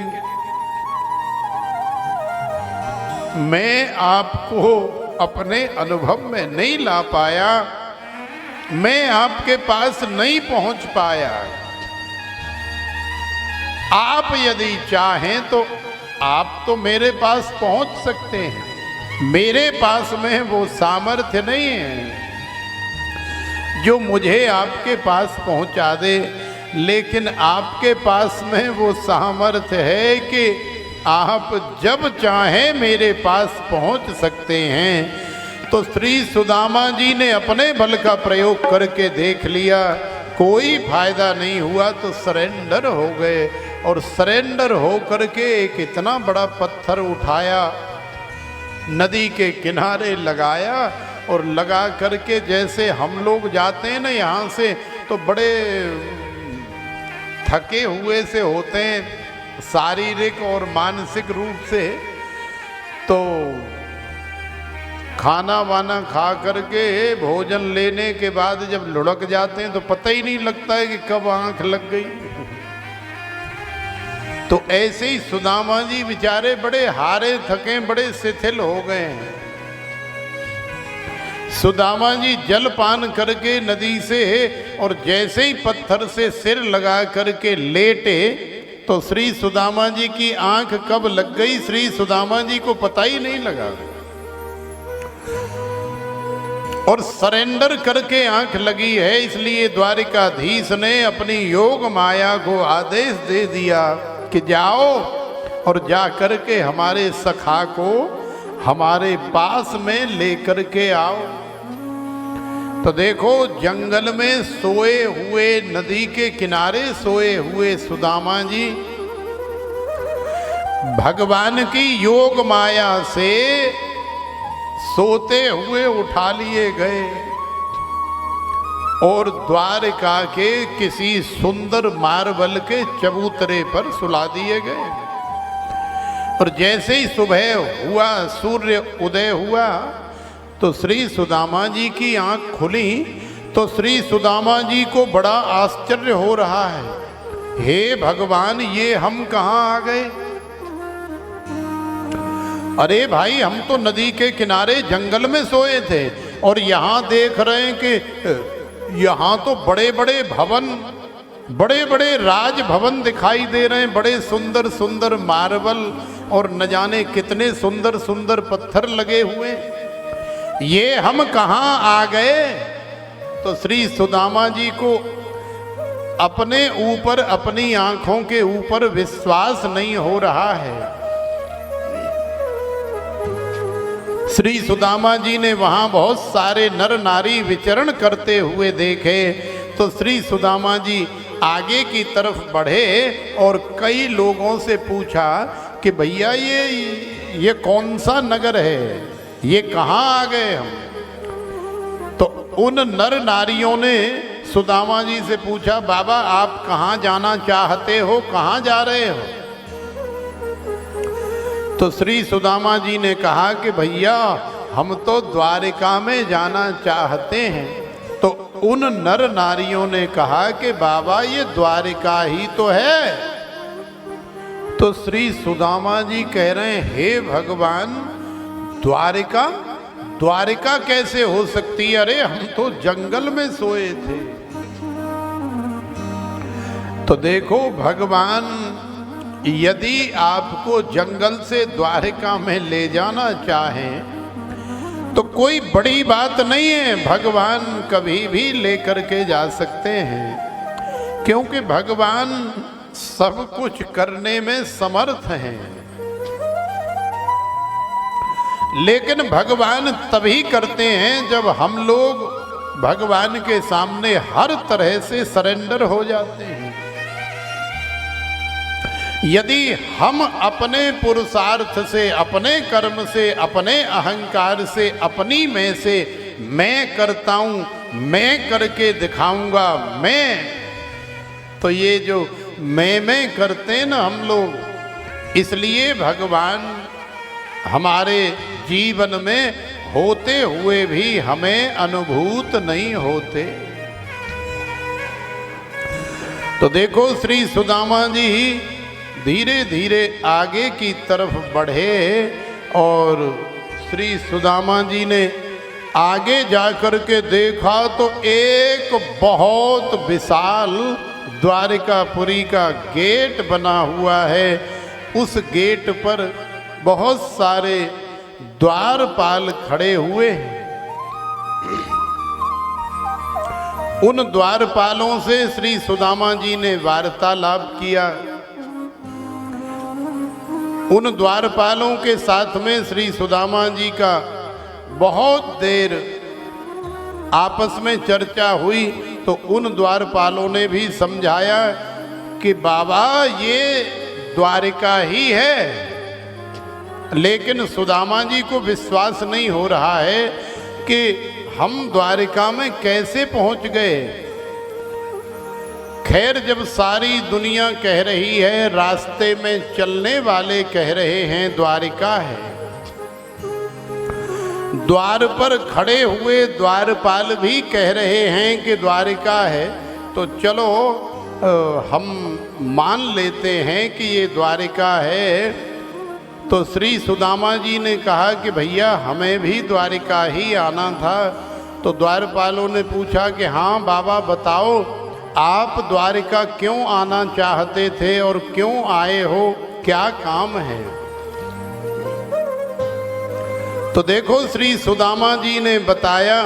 मैं आपको अपने अनुभव में नहीं ला पाया, मैं आपके पास नहीं पहुंच पाया। आप यदि चाहें तो आप तो मेरे पास पहुंच सकते हैं, मेरे पास में वो सामर्थ्य नहीं है जो मुझे आपके पास पहुंचा दे, लेकिन आपके पास में वो सामर्थ्य है कि आप जब चाहें मेरे पास पहुंच सकते हैं। तो श्री सुदामा जी ने अपने बल का प्रयोग करके देख लिया, कोई फायदा नहीं हुआ तो सरेंडर हो गए, और सरेंडर हो करके एक इतना बड़ा पत्थर उठाया, नदी के किनारे लगाया, और लगा करके जैसे हम लोग जाते हैं ना यहाँ से तो बड़े थके हुए से होते हैं शारीरिक और मानसिक रूप से, तो खाना वाना खा करके भोजन लेने के बाद जब लुढ़क जाते हैं तो पता ही नहीं लगता है कि कब आंख लग गई। तो ऐसे ही सुदामा जी बेचारे बड़े हारे थके, बड़े शिथिल हो गए हैं। सुदामा जी जल पान करके नदी से, और जैसे ही पत्थर से सिर लगा करके लेटे तो श्री सुदामा जी की आंख कब लग गई श्री सुदामा जी को पता ही नहीं लगा, और सरेंडर करके आंख लगी है। इसलिए द्वारिकाधीश ने अपनी योग माया को आदेश दे दिया कि जाओ और जा करके हमारे सखा को हमारे पास में लेकर के आओ। तो देखो जंगल में सोए हुए, नदी के किनारे सोए हुए सुदामा जी भगवान की योग माया से सोते हुए उठा लिए गए और द्वारका के किसी सुंदर मार्बल के चबूतरे पर सुला दिए गए। और जैसे ही सुबह हुआ, सूर्य उदय हुआ, तो श्री सुदामा जी की आंख खुली तो श्री सुदामा जी को बड़ा आश्चर्य हो रहा है, हे भगवान ये हम कहाँ आ गए। अरे भाई हम तो नदी के किनारे जंगल में सोए थे और यहाँ देख रहे हैं कि यहाँ तो बड़े बड़े भवन, बड़े बड़े राज भवन दिखाई दे रहे हैं, बड़े सुंदर सुंदर मार्बल और न जाने कितने सुंदर सुंदर पत्थर लगे हुए, ये हम कहाँ आ गए। तो श्री सुदामा जी को अपने ऊपर, अपनी आंखों के ऊपर विश्वास नहीं हो रहा है। श्री सुदामा जी ने वहाँ बहुत सारे नर नारी विचरण करते हुए देखे, तो श्री सुदामा जी आगे की तरफ बढ़े और कई लोगों से पूछा कि भैया ये कौन सा नगर है, ये कहाँ आ गए हम। तो उन नर नारियों ने सुदामा जी से पूछा, बाबा आप कहाँ जाना चाहते हो, कहाँ जा रहे हो। तो श्री सुदामा जी ने कहा कि भैया हम तो द्वारिका में जाना चाहते हैं। तो उन नर नारियों ने कहा कि बाबा ये द्वारिका ही तो है। तो श्री सुदामा जी कह रहे हैं, हे भगवान द्वारिका, द्वारिका कैसे हो सकती है, अरे हम तो जंगल में सोए थे। तो देखो भगवान यदि आपको जंगल से द्वारिका में ले जाना चाहें तो कोई बड़ी बात नहीं है, भगवान कभी भी लेकर के जा सकते हैं, क्योंकि भगवान सब कुछ करने में समर्थ हैं। लेकिन भगवान तभी करते हैं जब हम लोग भगवान के सामने हर तरह से सरेंडर हो जाते हैं। यदि हम अपने पुरुषार्थ से, अपने कर्म से, अपने अहंकार से, अपनी में से मैं करता हूँ, मैं करके दिखाऊंगा, मैं, तो ये जो मैं करते हैं ना हम लोग, इसलिए भगवान हमारे जीवन में होते हुए भी हमें अनुभूत नहीं होते। तो देखो श्री सुदामा जी धीरे धीरे आगे की तरफ बढ़े और श्री सुदामा जी ने आगे जाकर के देखा तो एक बहुत विशाल द्वारिकापुरी का गेट बना हुआ है। उस गेट पर बहुत सारे द्वारपाल खड़े हुए हैं। उन द्वारपालों से श्री सुदामा जी ने वार्तालाप किया। उन द्वारपालों के साथ में श्री सुदामा जी का बहुत देर आपस में चर्चा हुई। तो उन द्वारपालों ने भी समझाया कि बाबा ये द्वारिका ही है, लेकिन सुदामा जी को विश्वास नहीं हो रहा है कि हम द्वारिका में कैसे पहुंच गए। खैर, जब सारी दुनिया कह रही है, रास्ते में चलने वाले कह रहे हैं द्वारिका है, द्वार पर खड़े हुए द्वारपाल भी कह रहे हैं कि द्वारिका है, तो चलो हम मान लेते हैं कि ये द्वारिका है। तो श्री सुदामा जी ने कहा कि भैया हमें भी द्वारिका ही आना था। तो द्वारपालों ने पूछा कि हाँ बाबा बताओ, आप द्वारिका क्यों आना चाहते थे और क्यों आए हो, क्या काम है। तो देखो श्री सुदामा जी ने बताया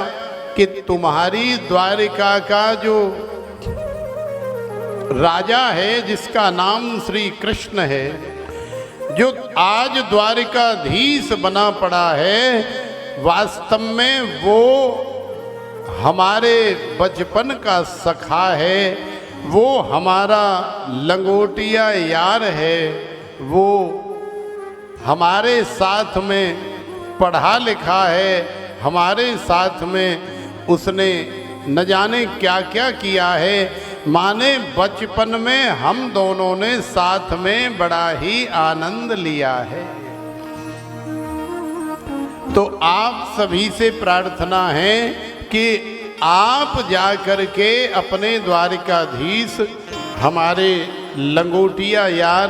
कि तुम्हारी द्वारिका का जो राजा है, जिसका नाम श्री कृष्ण है, जो आज द्वारिकाधीश बना पड़ा है, वास्तव में वो हमारे बचपन का सखा है, वो हमारा लंगोटिया यार है, वो हमारे साथ में पढ़ा लिखा है, हमारे साथ में उसने न जाने क्या क्या किया है। माने बचपन में हम दोनों ने साथ में बड़ा ही आनंद लिया है। तो आप सभी से प्रार्थना है कि आप जा कर के अपने द्वारिकाधीश हमारे लंगोटिया यार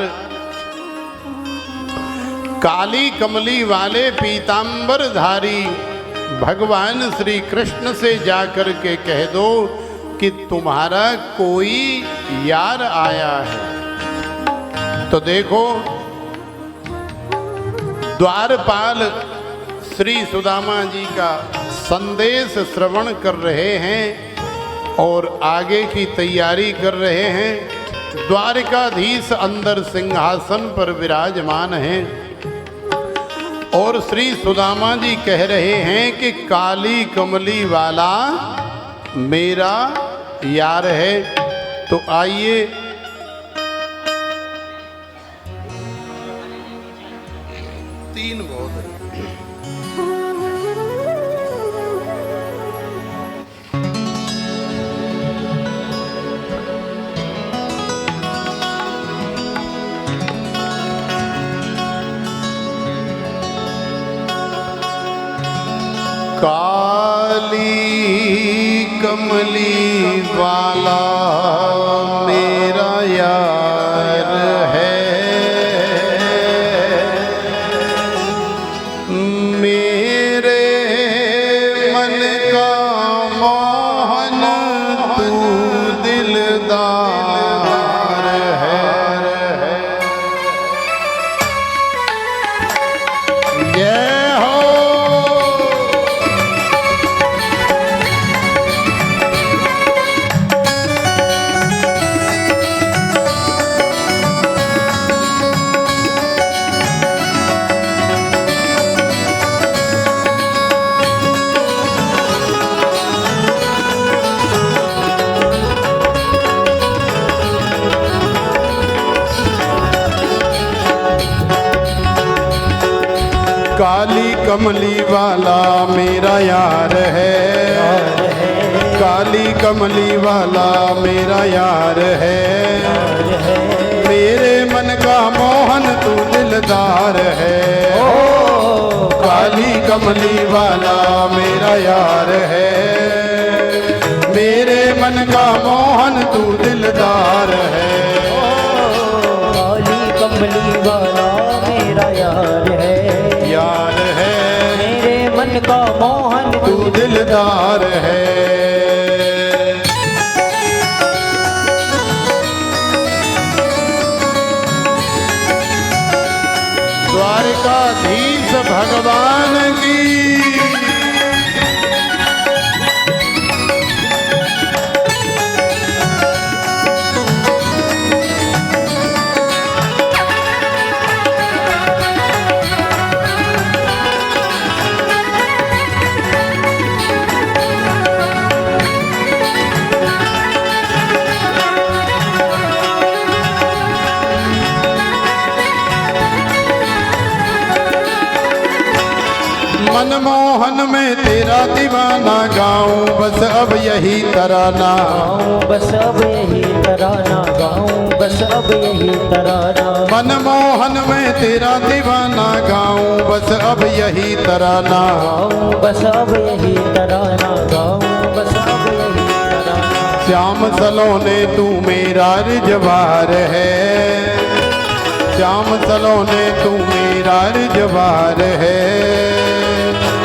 काली कमली वाले पीतांबरधारी भगवान श्री कृष्ण से जा कर के कह दो कि तुम्हारा कोई यार आया है। तो देखो द्वारपाल श्री सुदामा जी का संदेश श्रवण कर रहे हैं और आगे की तैयारी कर रहे हैं। द्वारिकाधीश अंदर सिंहासन पर विराजमान हैं और श्री सुदामा जी कह रहे हैं कि काली कमली वाला मेरा यार है। तो आइए तीन बहुत है। काली कमली वाला मेरा यार है, मेरे मन का मोहन तू दिलदार है। जय हो काली कमली वाला मेरा यार है, काली कमली वाला मेरा यार है, मेरे मन का मोहन तू दिलदार है। ओ काली कमली वाला मेरा यार है, मेरे मन का मोहन तू दिलदार है। काली कमली वाला मेरा यार है, यार है दिलदार है। द्वारकाधीश भगवान की मनमोहन में तेरा दीवाना गाऊं बस अब यही तराना, गाऊं बस अब यही तराना, गाऊं बस अब यही तराना। मनमोहन में तेरा दीवाना गाऊं बस अब यही तराना, गाऊं बस अब यही तराना, गाऊं बस अब यही तराना। श्याम सलोने तू मेरा रिजवार है, श्याम सलोने तू मेरा रिजवार है।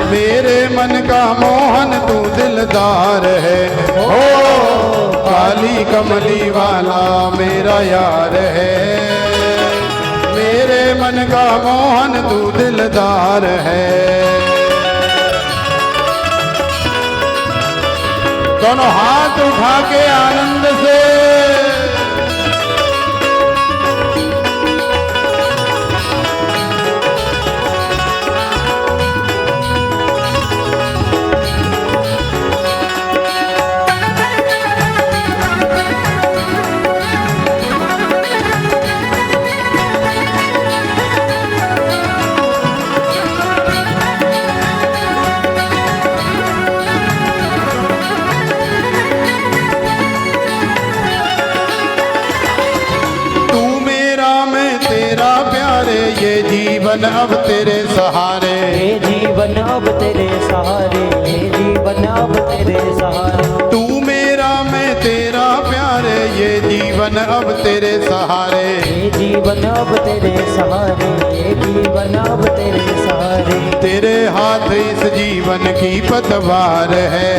मेरे मन का मोहन तू दिलदार है, ओ काली कमली वाला मेरा यार है। मेरे मन का मोहन तू दिलदार है। दोनों हाथ उठा के आनंद से जीवन अब तेरे सहारे, ये जीवन अब तेरे सहारे, ये जीवन अब तेरे सहारे। तू मेरा मैं तेरा प्यारे, ये जीवन अब तेरे सहारे, ये जीवन अब तेरे सहारे, ये जीवन अब तेरे सहारे। तेरे हाथ इस जीवन की पतवार है,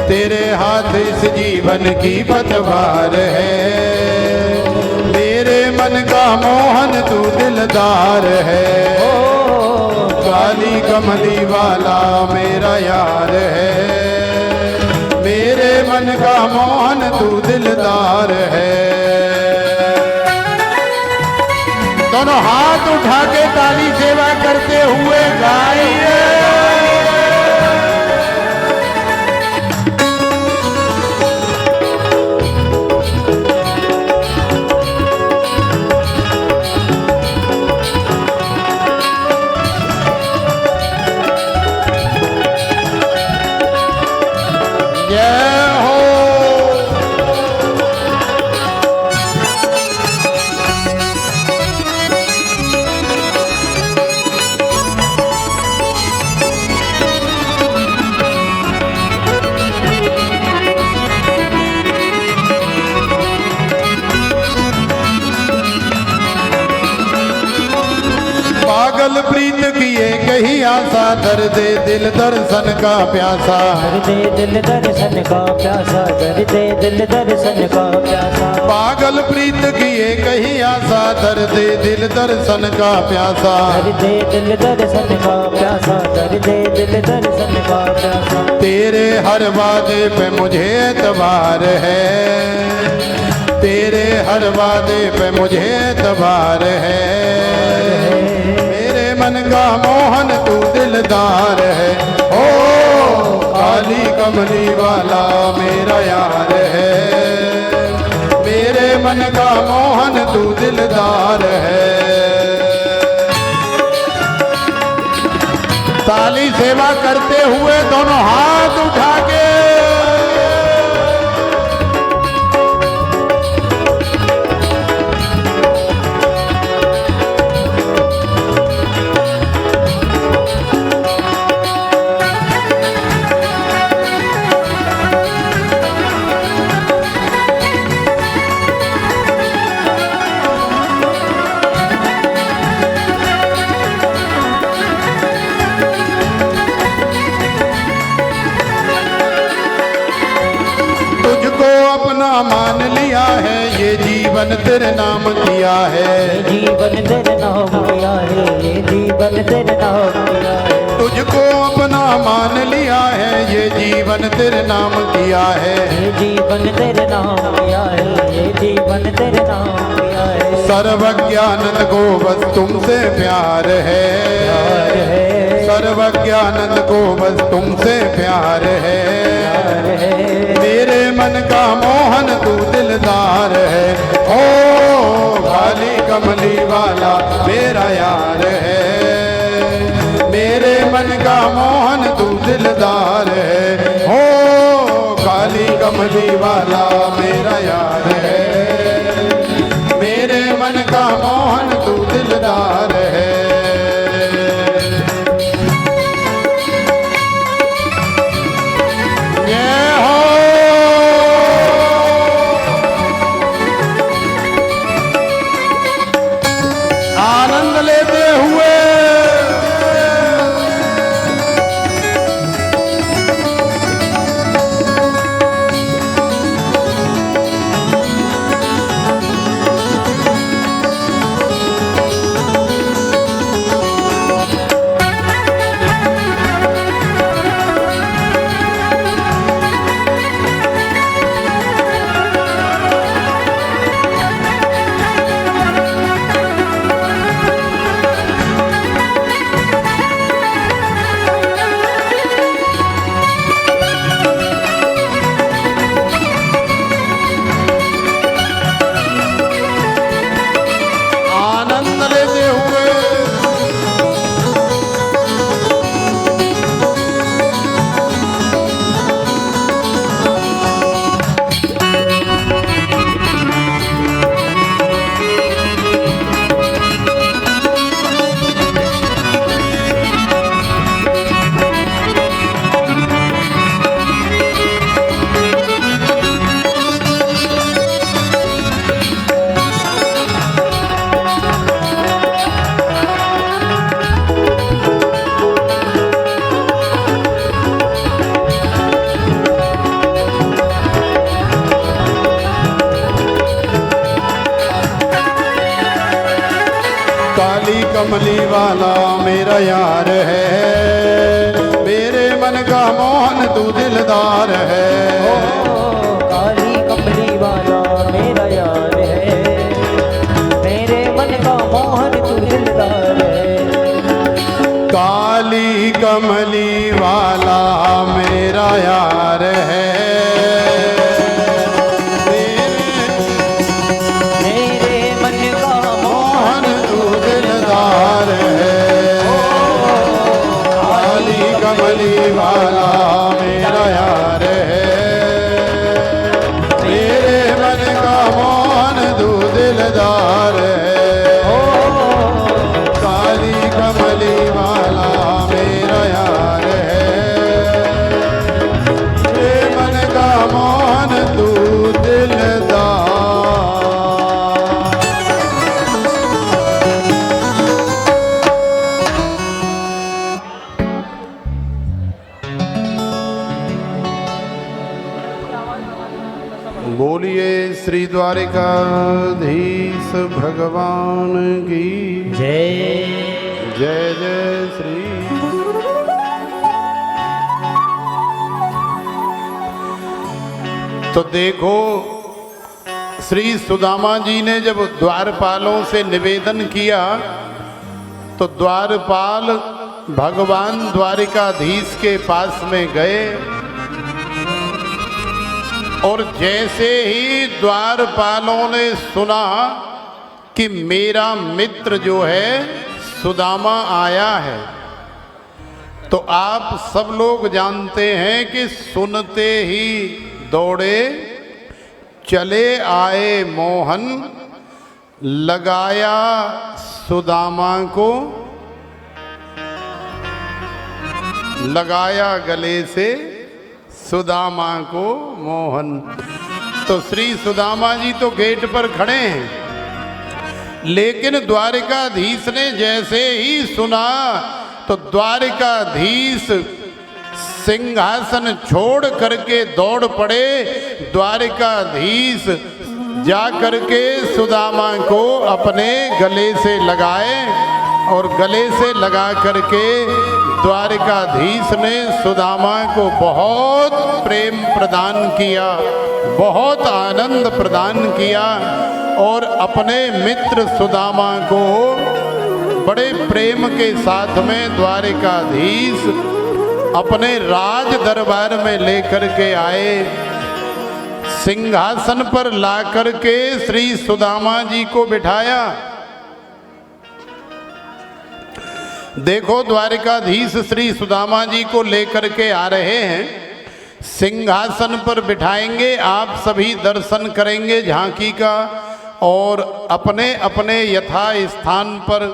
तेरे हाथ इस जीवन की पतवार है। मेरे मन का मोहन तू दिलदार है, ओ काली कमली वाला मेरा यार है। मेरे मन का मोहन तू दिलदार है। दोनों हाथ उठा के ताली सेवा करते हुए गाइए। पागल प्रीत किए कही आशा, दर्दे दिल दर्शन का प्यासा, दर्दे दिल दर्शन का प्यासा, दर्दे दिल दर्शन का प्यासा। पागल प्रीत किए कही आशा, दर्दे दिल दर्शन का प्यासा, दर्दे दिल दर्शन का प्यासा, दर्दे दिल दर्शन का प्यासा। तेरे हर वादे पे मुझे एतबार है, तेरे हर वादे पे मुझे एतबार है। मेरे मन का मोहन तू दिलदार है, ओ काली कमली वाला मेरा यार है। मेरे मन का मोहन तू दिलदार है। ताली सेवा करते हुए दोनों हाथ उठा के तेरे नाम किया है, जीवन तेरे नाम किया है, ये जीवन तेरे नाम किया है। तुझको अपना मान लिया है, ये जीवन तेरे नाम किया है, ये जीवन तेरे नाम किया है, ये जीवन तेरे नाम किया है। सर्वज्ञानंद को बस तुमसे प्यार है, प्यार है, सर्वज्ञानंद को बस तुमसे प्यार है, प्यार है। मेरे मन का मोहन तू दिलदार है, ओ काली कमली वाला मेरा यार है, मेरे मन का मोहन तू दिलदार है, ओ काली कमली वाला मेरा यार है, मेरे मन का मोहन तू दिलदार है। आनंद लेते हुए काली कमली वाला मेरा यार है, मेरे मन का मोहन तू दिलदार है, ओ काली कमली वाला मेरा यार है, मेरे मन का मोहन तू दिलदार है। काली कमली वाला मेरा यार है, मेरे मन का मोहन तू दिलदार है, काली कमली वाला मेरा यार है, मेरे मन का मोहन तू दिलदार है, काली कमली वाला मेरा यार है, मेरे मन का मोहन तू दिलदार। बोलिए श्री द्वारिकाधीश भगवान की जय। जय जय श्री। तो देखो श्री सुदामा जी ने जब द्वारपालों से निवेदन किया तो द्वारपाल भगवान द्वारिकाधीश के पास में गए और जैसे ही द्वारपालों ने सुना कि मेरा मित्र जो है सुदामा आया है, तो आप सब लोग जानते हैं कि सुनते ही दौड़े चले आए मोहन, लगाया सुदामा को, लगाया गले से सुदामा को मोहन। तो श्री सुदामा जी तो गेट पर खड़े हैं, लेकिन द्वारिकाधीश ने जैसे ही सुना तो द्वारिकाधीश सिंहासन छोड़ करके दौड़ पड़े। द्वारिकाधीश जा करके सुदामा को अपने गले से लगाए और गले से लगा करके द्वारिकाधीश ने सुदामा को बहुत प्रेम प्रदान किया, बहुत आनंद प्रदान किया और अपने मित्र सुदामा को बड़े प्रेम के साथ में द्वारिकाधीश अपने राज दरबार में लेकर के आए। सिंहासन पर ला करके श्री सुदामा जी को बिठाया। देखो द्वारिकाधीश श्री सुदामा जी को लेकर के आ रहे हैं, सिंहासन पर बिठाएंगे, आप सभी दर्शन करेंगे झांकी का और अपने अपने यथा स्थान पर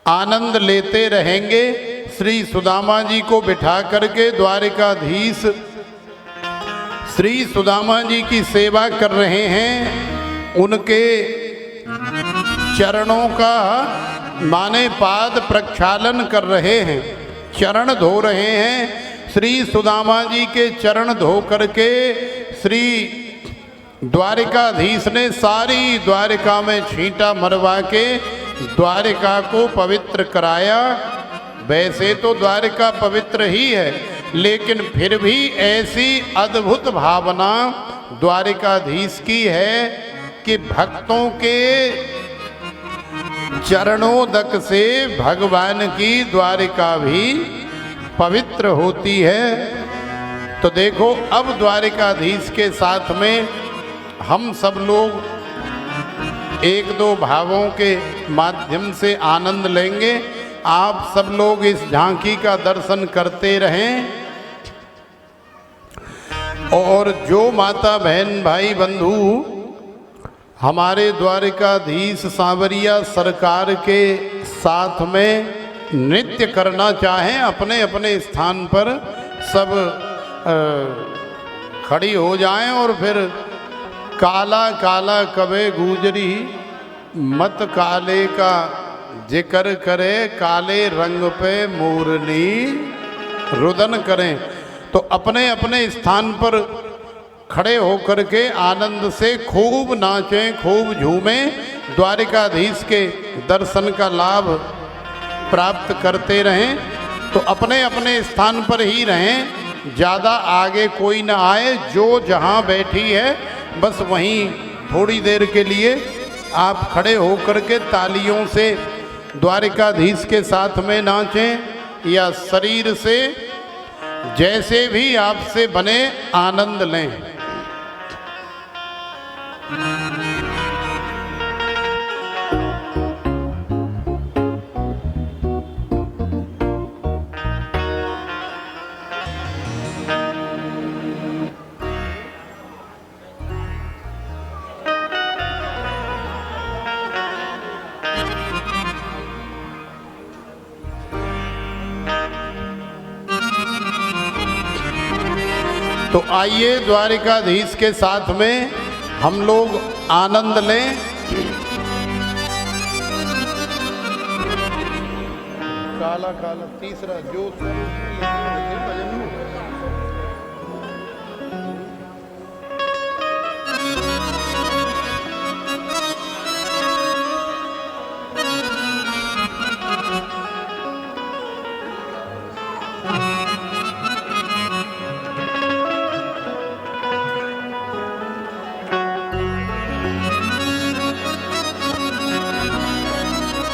आनंद लेते रहेंगे। श्री सुदामा जी को बिठा करके द्वारिकाधीश श्री सुदामा जी की सेवा कर रहे हैं, उनके चरणों का माने पाद प्रक्षालन कर रहे हैं, चरण धो रहे हैं। श्री सुदामा जी के चरण धो करके श्री द्वारिकाधीश ने सारी द्वारिका में छींटा मरवा के द्वारिका को पवित्र कराया। वैसे तो द्वारिका पवित्र ही है, लेकिन फिर भी ऐसी अद्भुत भावना द्वारिकाधीश की है कि भक्तों के चरणोदक से भगवान की द्वारिका भी पवित्र होती है। तो देखो अब द्वारिकाधीश के साथ में हम सब लोग एक दो भावों के माध्यम से आनंद लेंगे। आप सब लोग इस झांकी का दर्शन करते रहें और जो माता बहन भाई बंधु हमारे द्वारिकाधीश सांवरिया सरकार के साथ में नृत्य करना चाहें, अपने अपने स्थान पर सब खड़ी हो जाएं और फिर काला काला कबे गुजरी मत काले का जिक्र करे, काले रंग पे मोरनी रुदन करें। तो अपने अपने स्थान पर खड़े होकर के आनंद से खूब नाचें, खूब झूमें, द्वारिकाधीश के दर्शन का लाभ प्राप्त करते रहें। तो अपने अपने स्थान पर ही रहें, ज़्यादा आगे कोई ना आए। जो जहाँ बैठी है बस वहीं थोड़ी देर के लिए आप खड़े होकर के तालियों से द्वारिकाधीश के साथ में नाचें या शरीर से जैसे भी आपसे बने आनंद लें। तो आइए द्वारिकाधीश के साथ में हम लोग आनंद लें। काला काला तीसरा जो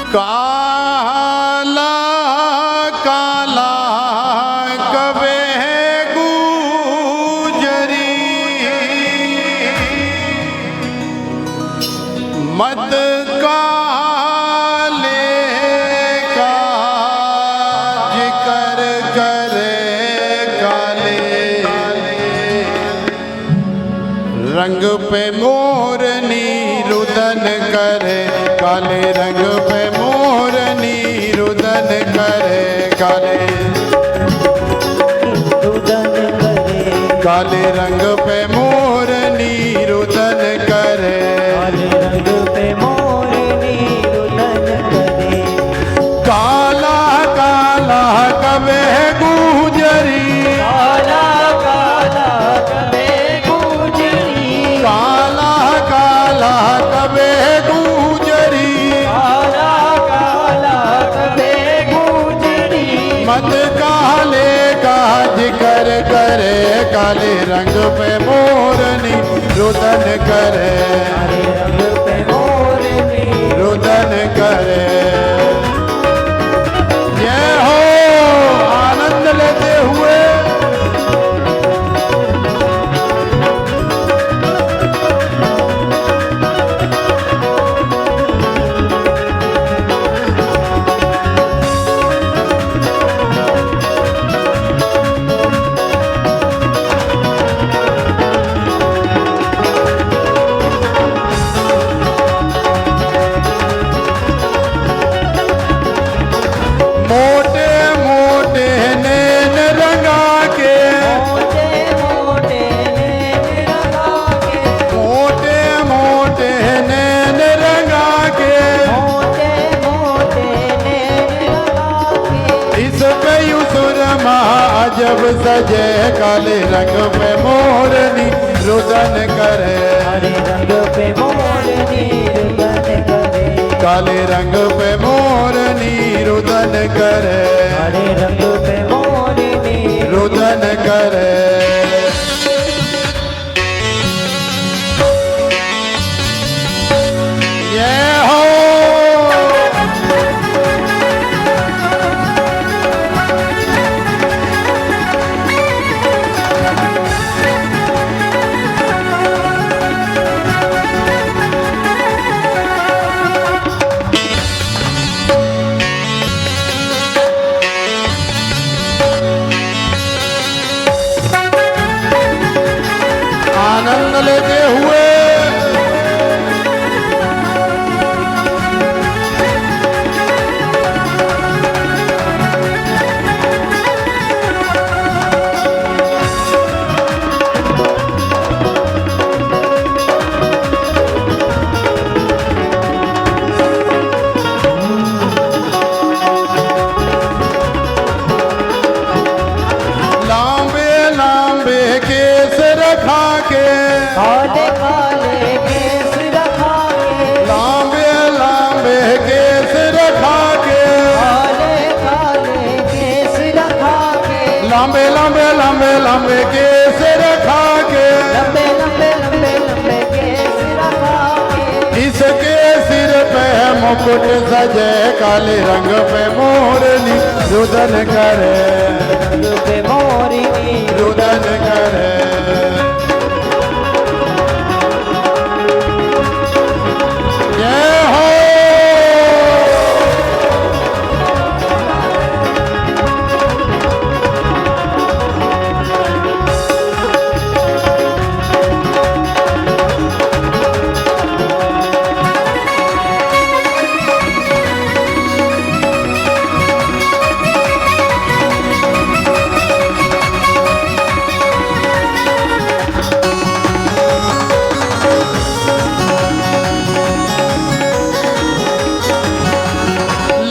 काला काला कबे गुजरी मत काले का जिक्र करे, काले रंग पे मोरनी रुदन करे, काले रंग पे मोरनी रुदन करे, काले रुदन करे, काले रंग पे मोरनी रुदन करे, काले रंग पे मोरनी रुदन करे। काला काला कबे गुजरी, काला काला कबे गुजरी, काला पद काले काज कर करे, काले रंग पे मोरनी रुदन करे, काले रंग पे मोरनी रुदन करे। ये हो आनंद लेते हुए मोटे मोटे नैन रंगा के, मोटे मोटे नैन रंगा के, मोटे मोटे नैन रंगा के, मोटे मोटे नैन रंगा के। इस पे सुरमा अजब सजे, काले रंग पे मोरनी रुदन करे, काले रंग पे मोरनी रुदन करे, काले रंग पे मोरनी रुदन करे, काले रंग पे मोरनी रुदन करे। ये हो आनंद लेते हुए लांबे लांबे केस रखा के, काले काले केस रखा के, लांबे लांबे केस रखा के, काले काले केस रखा के, लांबे लांबे लांबे लांबे केस रखा के, लंबे लंबे लंबे लंबे केस रखा के। इसके सिर पे मुकुट सजे, काले रंग पे मोरनी रुदन करे, रंग पे मोरनी रुदन करे। ये हो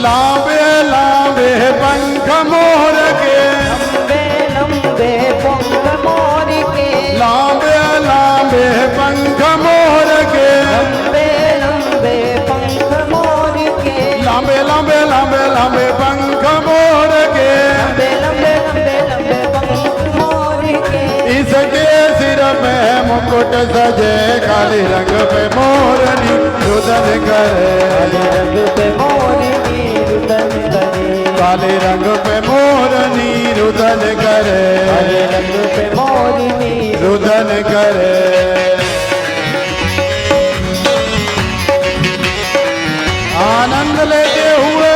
लांबे लांबे पंख मोर के, लंबे लंबे पंख मोर के, लांबे लांबे पंख मोर के, लंबे लंबे पंख मोर के, लांबे लांबे लांबे लांबे पंख मोर के, लंबे लंबे लंबे लंबे पंख मोर के। इसके सिर पे मुकुट सजे, काले रंग पे मोरनी रुदन करे, काले रंग पे मोरनी रुदन करे, काले रंग पे मोरनी रुदन करे, काले रंग पे मोरनी रुदन करे। आनंद लेते हुए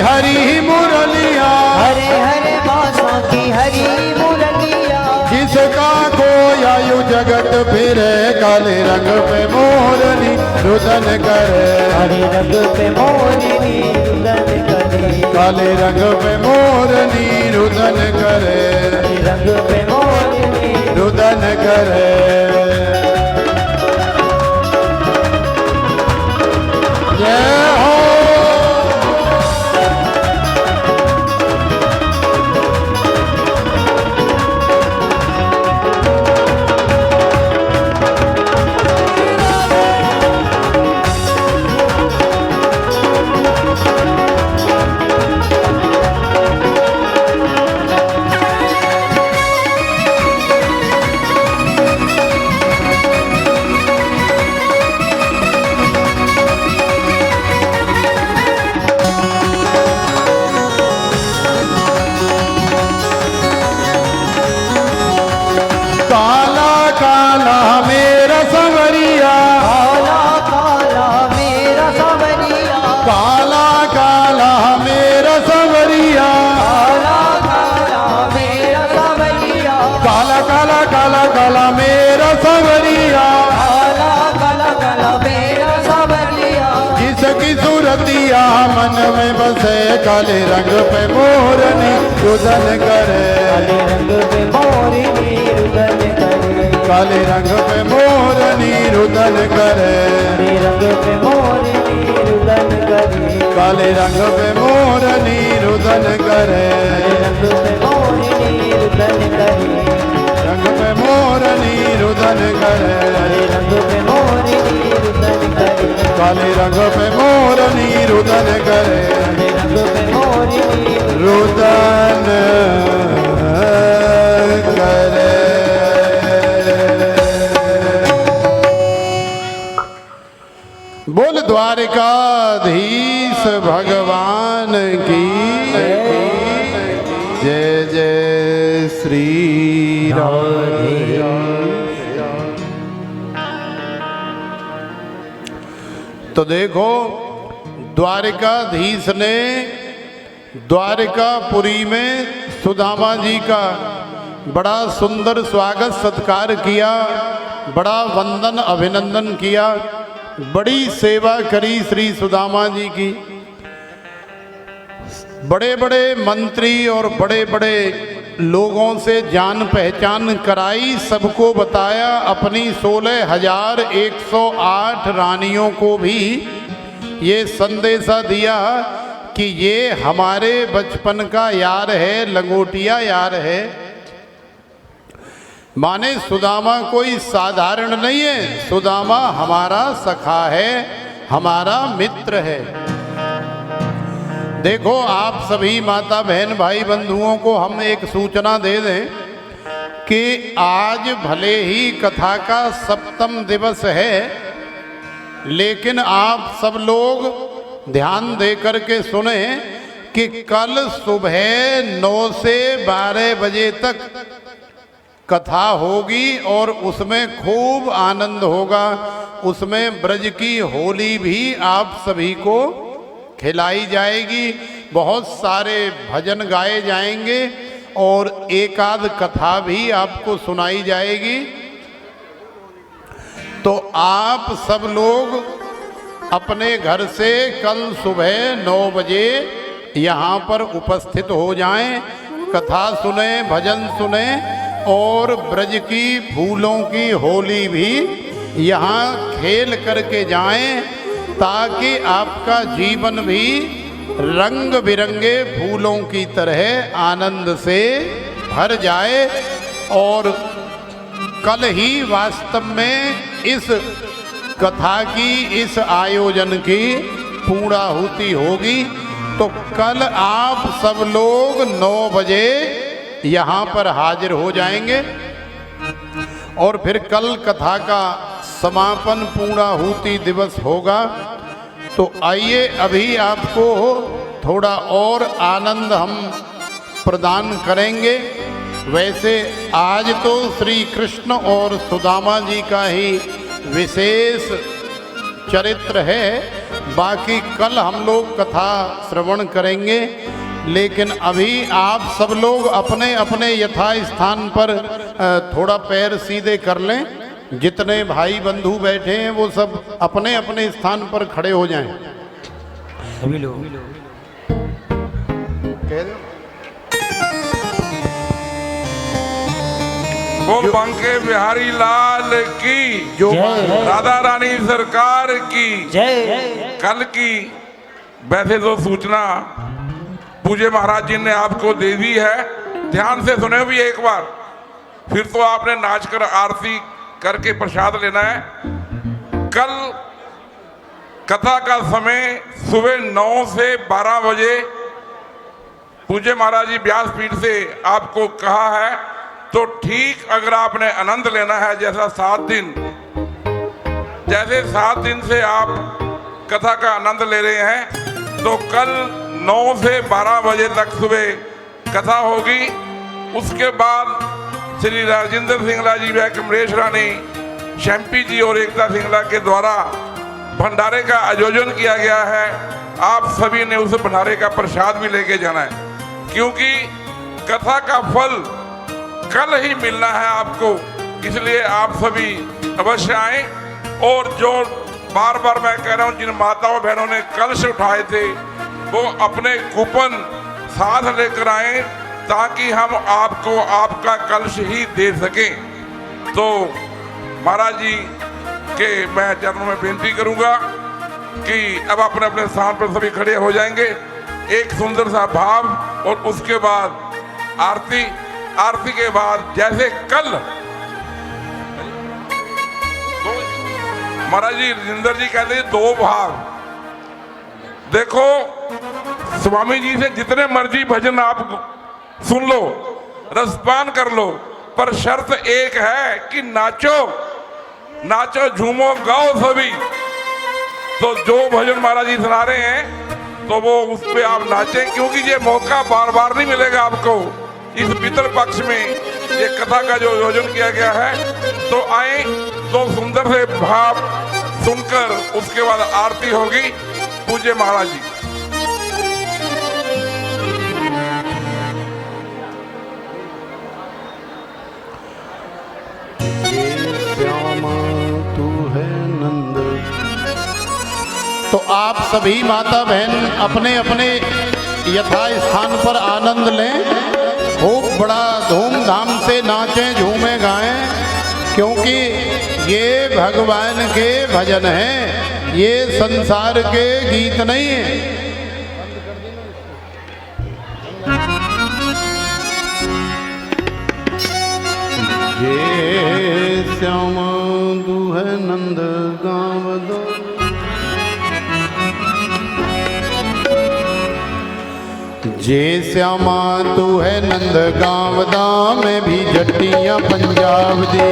हरी मुरलिया, हरे हरे बासों की हरी मुरलिया, जिसका कोयायु जगत फिरे, काले रंग पे मोरनी रुदन करे, हरे रंग पे मोरनी रुदन करे, काले रंग पे मोरनी रुदन करे, हरे रंग पे मोरनी रुदन करे। जय हो। काला काला मेरा संवरिया, काला काला मेरा सांवरिया, काला काला मेरा संवरिया, काला काला मेरा सांवरिया, काला काला काला काला मेरा संवरिया, काला काला काला मेरा सांवरिया, जिसकी सूरतिया मन में बसे, काले रंग पे मोरनी रुदन करे, काले रंग पे मोरनी रुदन करे, काले रंग पे मोरनी रुदन करे, हरे रंग पे मोरनी रुदन करे, काले रंग पे मोरनी रुदन करे, हरे रंग पे मोरनी रुदन करे, रंग पे मोरनी रुदन करे, हरे रंग पे मोरनी रुदन करे, काले रंग पे मोरनी रुदन करे, हरे रंग पे मोरनी रुदन करे। बोल द्वारिकाधीश भगवान की जय जय श्री राम। तो देखो द्वारिकाधीश ने द्वारिकापुरी में सुदामा जी का बड़ा सुंदर स्वागत सत्कार किया, बड़ा वंदन अभिनंदन किया, बड़ी सेवा करी श्री सुदामा जी की। बड़े बड़े मंत्री और बड़े बड़े लोगों से जान पहचान कराई, सबको बताया, अपनी 16,108 रानियों को भी ये संदेशा दिया कि ये हमारे बचपन का यार है, लंगोटिया यार है। माने सुदामा कोई साधारण नहीं है, सुदामा हमारा सखा है, हमारा मित्र है। देखो आप सभी माता बहन भाई बंधुओं को हम एक सूचना दे दें कि आज भले ही कथा का 7वां दिवस है, लेकिन आप सब लोग ध्यान दे करके सुने कि कल सुबह 9 से 12 बजे तक कथा होगी और उसमें खूब आनंद होगा। उसमें ब्रज की होली भी आप सभी को खिलाई जाएगी, बहुत सारे भजन गाए जाएंगे और एकाध कथा भी आपको सुनाई जाएगी। तो आप सब लोग अपने घर से कल सुबह 9 बजे यहाँ पर उपस्थित हो जाएं, कथा सुने, भजन सुने और ब्रज की फूलों की होली भी यहाँ खेल करके जाएं, ताकि आपका जीवन भी रंग बिरंगे फूलों की तरह आनंद से भर जाए। और कल ही वास्तव में इस कथा की, इस आयोजन की पूर्णाहुति होगी। तो कल आप सब लोग 9 बजे यहाँ पर हाजिर हो जाएंगे और फिर कल कथा का समापन पूर्णाहुति दिवस होगा। तो आइए अभी आपको थोड़ा और आनंद हम प्रदान करेंगे। वैसे आज तो श्री कृष्ण और सुदामा जी का ही विशेष चरित्र है, बाकी कल हम लोग कथा श्रवण करेंगे। लेकिन अभी आप सब लोग अपने अपने यथा स्थान पर थोड़ा पैर सीधे कर लें। जितने भाई बंधु बैठे हैं वो सब अपने अपने स्थान पर खड़े हो जाएं। सभी लोग कह दो। बोल बांके बिहारी लाल की, जो जय। राधा रानी सरकार की जय। कल की वैसे तो सूचना पूज्य महाराज जी ने आपको दे दी है, ध्यान से सुने भी एक बार। फिर तो आपने नाच कर आरती करके प्रसाद लेना है। कल कथा का समय सुबह 9 से 12 बजे पूज्य महाराज जी व्यासपीठ से आपको कहा है। तो ठीक अगर आपने आनंद लेना है, जैसा 7 दिन से आप कथा का आनंद ले रहे हैं, तो कल 9 से 12 बजे तक सुबह कथा होगी। उसके बाद श्री राजेंद्र सिंगला जी व कमलेश रानी शैम्पी जी और एकता सिंगला के द्वारा भंडारे का आयोजन किया गया है। आप सभी ने उस भंडारे का प्रसाद भी लेके जाना है, क्योंकि कथा का फल कल ही मिलना है आपको। इसलिए आप सभी अवश्य आए। और जो बार बार मैं कह रहा हूँ, जिन माताओं बहनों ने कलश उठाए थे वो अपने कूपन साथ लेकर आए, ताकि हम आपको आपका कलश ही दे सकें। तो महाराज जी के मैं चरणों में बेनती करूंगा कि अब अपने अपने स्थान पर सभी खड़े हो जाएंगे। एक सुंदर सा भाव और उसके बाद आरती। आरती के बाद जैसे कल महाराज जी राजेंद्र जी कहते हैं 2 भाव। देखो स्वामी जी से जितने मर्जी भजन आप सुन लो, रसपान कर लो, पर शर्त एक है कि नाचो, नाचो, झूमो, गाओ सभी। तो जो भजन महाराज जी सुना रहे हैं तो वो उस पे आप नाचें, क्योंकि ये मौका बार बार नहीं मिलेगा आपको। इस पितृ पक्ष में ये कथा का जो आयोजन किया गया है, तो आए, तो सुंदर से भाव सुनकर उसके बाद आरती होगी। पूज्य महाराज जी। तू है नंद। तो आप सभी माता बहन अपने अपने यथा स्थान पर आनंद लें। खूब बड़ा धूमधाम से नाचें, झूमें, गाएं, क्योंकि ये भगवान के भजन हैं, ये संसार के गीत नहीं हैं। ये श्याम दुह नंद गाँव दो, जे श्यामा तू है नंद गाँव दा, में भी जट्टियाँ पंजाब दी।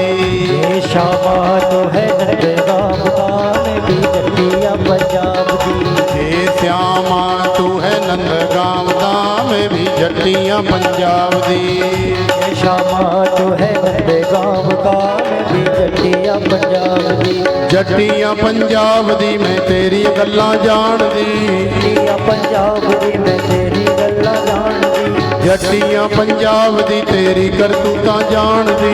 ये श्यामा तो है नंद गाँव दा, में भी जट्टियाँ पंजाब दी। जे श्यामा तू है नंद गाँव दा, में भी जट्टियाँ पंजाब दी। ये श्यामा तो है नंद गाँव दा, में भी जट्टियाँ पंजाब दी। जट्टियाँ पंजाब दी मैं तेरी गल्लां जान दी। जट्टियाँ पंजाब दी मैं तेरी गल्लां जान दी। जट्टियाँ पंजाब दी तेरी करतूतां जान दी।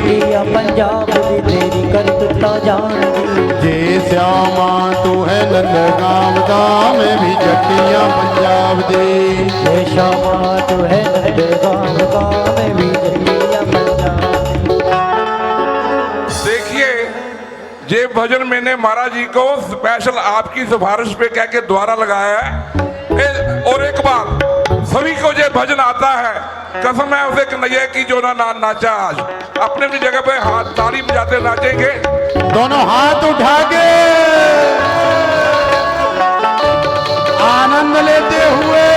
जट्टियाँ पंजाब दी तेरी करतूतां जान दी। जे श्यामा तू है नंद गाँव दा, मैं भी जट्टियाँ पंजाब दी। ये श्यामा तू है नंद गाँव दा, मैं भी जट्टियाँ पंजाब दी। देखिए, ये भजन मैंने महाराज जी को स्पेशल आपकी सिफारिश पे कह के द्वारा लगाया है। और एक बात, सभी को ये भजन आता है, कसम है उसे कन्हैया की जो ना नाचा आज। अपने अपनी जगह पे हाथ ताली बजाते नाचेंगे, दोनों हाथ उठा के आनंद लेते हुए।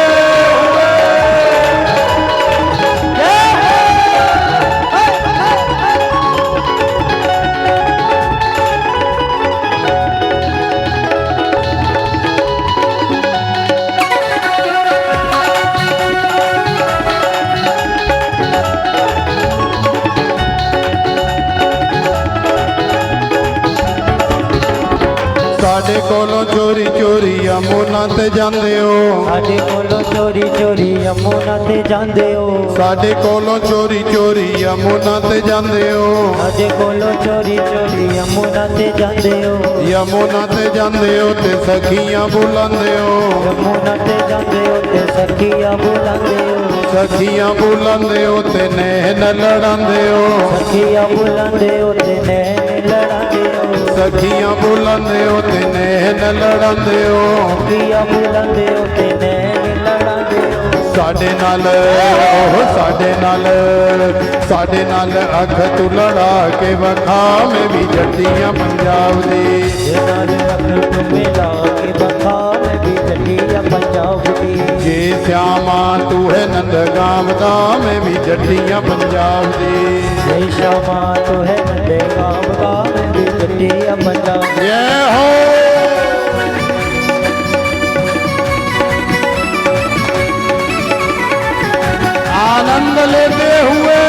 ਸਾਡੇ ਕੋਲੋਂ ਚੋਰੀ ਚੋਰੀ ਯਮੁਨਾ ਤੇ ਜਾਂਦੇ ਹੋ ਸਾਡੇ ਕੋਲੋਂ ਚੋਰੀ ਚੋਰੀ ਯਮੁਨਾ ਤੇ ਜਾਂਦੇ ਹੋ ਸਾਡੇ ਕੋਲੋਂ ਚੋਰੀ ਚੋਰੀ ਯਮੁਨਾ ਤੇ ਜਾਂਦੇ ਹੋ ਸਾਡੇ ਕੋਲੋਂ ਚੋਰੀ ਚੋਰੀ ਯਮੁਨਾ ਤੇ ਜਾਂਦੇ ਹੋ ਯਮੁਨਾ ਤੇ ਜਾਂਦੇ ਹੋ ਤੇ ਸਖੀਆਂ ਬੁਲਾਉਂਦੇ ਹੋ ਯਮੁਨਾ ਤੇ ਜਾਂਦੇ ਹੋ ਤੇ ਸਖੀਆਂ ਬੁਲਾਉਂਦੇ ਹੋ ਸਖੀਆਂ ਬੁਲਾਉਂਦੇ ਹੋ ਤੇ ਨੈਣ ਲੜਾਉਂਦੇ ਹੋ ਸਖੀਆਂ ਬੁਲਾਉਂਦੇ ਹੋ ਤੇ ਨੈਣ ਲੜਾਉਂਦੇ ਹੋ ਸਖੀਆਂ ਬੁਲਾਉਂਦੇ ਹੋ ਤੇ ਨੈਣ ਲੜਾਉਂਦੇ ਹੋ ਸਖੀਆਂ ਬੁਲਾਉਂਦੇ ਹੋ ਤੇ ਨੈਣ ਲੜਾਉਂਦੇ ਹੋ ਸਾਡੇ ਨਾਲ ਉਹ ਸਾਡੇ ਨਾਲ ਅੱਖ ਤੂੰ ਲੜਾ ਕੇ ਵਖਾ ਮੈਂ ਵੀ ਜੱਟੀਆਂ ਪੰਜਾਬ ਦੀ ਨਾਲ ਅੱਖ ਤੂੰ ਮਿਲਾ ਕੇ ਬਖਾ ਮੈਂ ਵੀ ਜੱਟੀਆਂ ਪੰਜਾਬ ਦੀ ਜੇ ਸਿਆਮਾ ਤੂੰ ਹੈ ਨੰਦਗਾਮ ਦਾ ਮੈਂ ਵੀ ਜੱਟੀਆਂ ਪੰਜਾਬ ਦੀ ਜੈ ਸ਼ਾਮਾ ਤੂੰ ਹੈ ਨੰਦੇ ਗਾਮ ਦਾ ਮੈਂ ਵੀ ਜੱਟੀਆਂ ਪੰਜਾਬ ਦੀ ਜੈ ਹੋ आनंद लेते हुए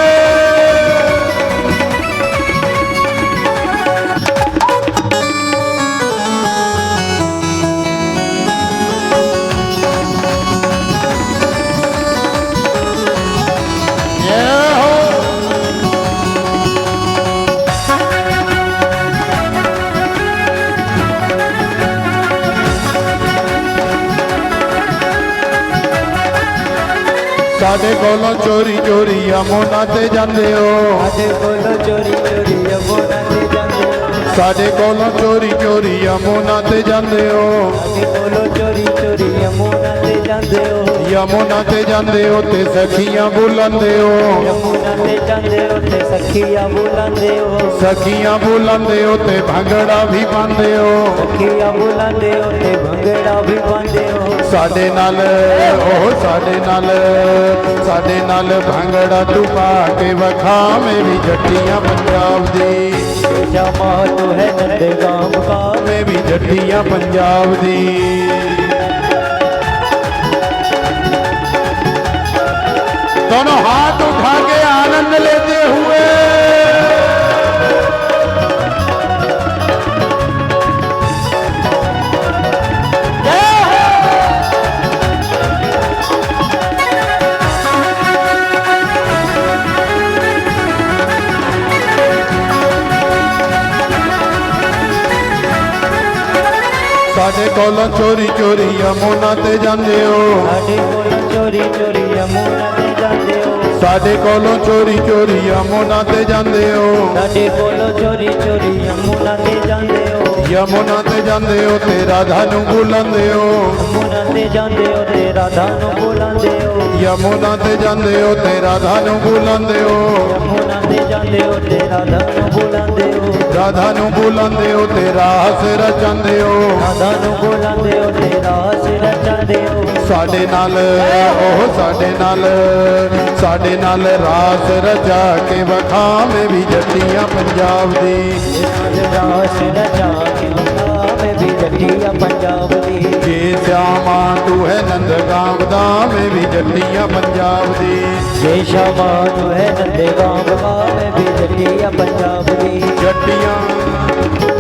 ਸਾਡੇ ਕੋਲੋਂ ਚੋਰੀ ਚੋਰੀ ਯਮੁਨਾ ਤੇ ਜਾਂਦੇ ਹੋ ਸਾਡੇ ਕੋਲੋਂ ਚੋਰੀ ਚੋਰੀ ਯਮੁਨਾ ਤੇ ਜਾਂਦੇ ਹੋ ਸਾਡੇ ਕੋਲੋਂ ਚੋਰੀ ਚੋਰੀ ਯਮੁਨਾ ਤੇ ਜਾਂਦੇ ਹੋ ਸਾਡੇ ਕੋਲੋਂ ਚੋਰੀ ਚੋਰੀ ਯਮੁਨਾ ਤੇ ਜਾਂਦੇ ਹੋ ਯਮੁਨਾ ਤੇ ਜਾਂਦੇ ਹੋ ਤੇ ਸਖੀਆਂ ਬੁਲਾਉਂਦੇ ਹੋ ਯਮੁਨਾ ਤੇ ਜਾਂਦੇ ਹੋ ਤੇ ਸਖੀਆਂ ਬੁਲਾਉਂਦੇ ਹੋ ਸਖੀਆਂ ਬੁਲਾਉਂਦੇ ਹੋ ਤੇ ਭੰਗੜਾ ਵੀ ਪਾਉਂਦੇ ਹੋ ਸਖੀਆਂ ਬੁਲਾਉਂਦੇ ਹੋ ਤੇ ਭੰਗੜਾ ਵੀ ਪਾਉਂਦੇ ਹੋ ਸਾਡੇ ਨਾਲ ਭੰਗੜਾ ਤੂੰ ਪਾ ਕੇ ਵਖਾ ਮੈਂ ਵੀ ਜੱਟੀਆਂ ਪੰਜਾਬ ਦੀ ਸ਼ਾਮਾ ਤੂੰ ਹੈ ਨੰਦੇ ਗਾਮ ਦਾ ਮੈਂ ਵੀ ਜੱਟੀਆਂ ਪੰਜਾਬ ਦੀ दोनों हाथ उठा के आनंद लेते हुए ਸਾਡੇ ਕੋਲੋਂ ਚੋਰੀ ਚੋਰੀ ਯਮੁਨਾ ਤੇ ਜਾਂਦੇ ਹੋ ਸਾਡੇ ਕੋਲੋਂ ਚੋਰੀ ਚੋਰੀ ਯਮੁਨਾ ਤੇ ਜਾਂਦੇ ਹੋ ਸਾਡੇ ਕੋਲੋਂ ਚੋਰੀ ਚੋਰੀ ਯਮੁਨਾ ਤੇ ਜਾਂਦੇ ਹੋ ਸਾਡੇ ਕੋਲੋਂ ਚੋਰੀ ਚੋਰੀ ਯਮੁਨਾ ਤੇ ਜਾਂਦੇ ਹੋ ਯਮੁਨਾ ਤੇ ਜਾਂਦੇ ਹੋ ਤੇ ਰਾਧਾ ਨੂੰ ਬੁਲਾਉਂਦੇ ਹੋ ਯਮੁਨਾ ਤੇ ਜਾਂਦੇ ਹੋ ਤੇ ਰਾਧਾ ਨੂੰ ਬੁਲਾਉਂਦੇ ਹੋ ਯਮੁਨਾ ਤੇ ਜਾਂਦੇ ਹੋ ਤੇ ਰਾਧਾ ਨੂੰ ਬੁਲਾਉਂਦੇ ਹੋ ਯਮੁਨਾ ਤੇ ਜਾਂਦੇ ਹੋ ਤੇ ਰਾਧਾ ਨੂੰ ਬੁਲਾਉਂਦੇ ਹੋ ਰਾਧਾ ਨੂੰ ਬੁਲਾਉਂਦੇ ਹੋ ਤੇ ਰਾਸ ਰਚਾਉਂਦੇ ਹੋ ਰਾਧਾ ਨੂੰ ਬੁਲਾਉਂਦੇ ਹੋ ਤੇ ਰਾਸ ਰਚਾਉਂਦੇ ਹੋ ਸਾਡੇ ਨਾਲ ਰਾਸ ਰਚਾ ਕੇ ਵਖਾ ਮੈਂ ਵੀ ਜੱਟੀਆਂ ਪੰਜਾਬ ਦੀ ਰਾਸ ਰਚਾ ਕੇ ਵਖਾ ਮੈਂ ਵੀ ਜੱਟੀਆਂ ਪੰਜਾਬ ਦੀ ਜੇ ਸਿਆਮਾ ਤੂੰ ਹੈ ਨੰਦਗਾਮ ਦਾ ਮੈਂ ਵੀ ਜੱਟੀਆਂ ਪੰਜਾਬ ਦੀ ਜੈ ਸ਼ਾਮਾ ਤੂੰ ਹੈ ਨੰਦੇ ਗਾਮ ਦਾ ਮੈਂ ਵੀ ਜੱਟੀਆਂ ਪੰਜਾਬ ਦੀ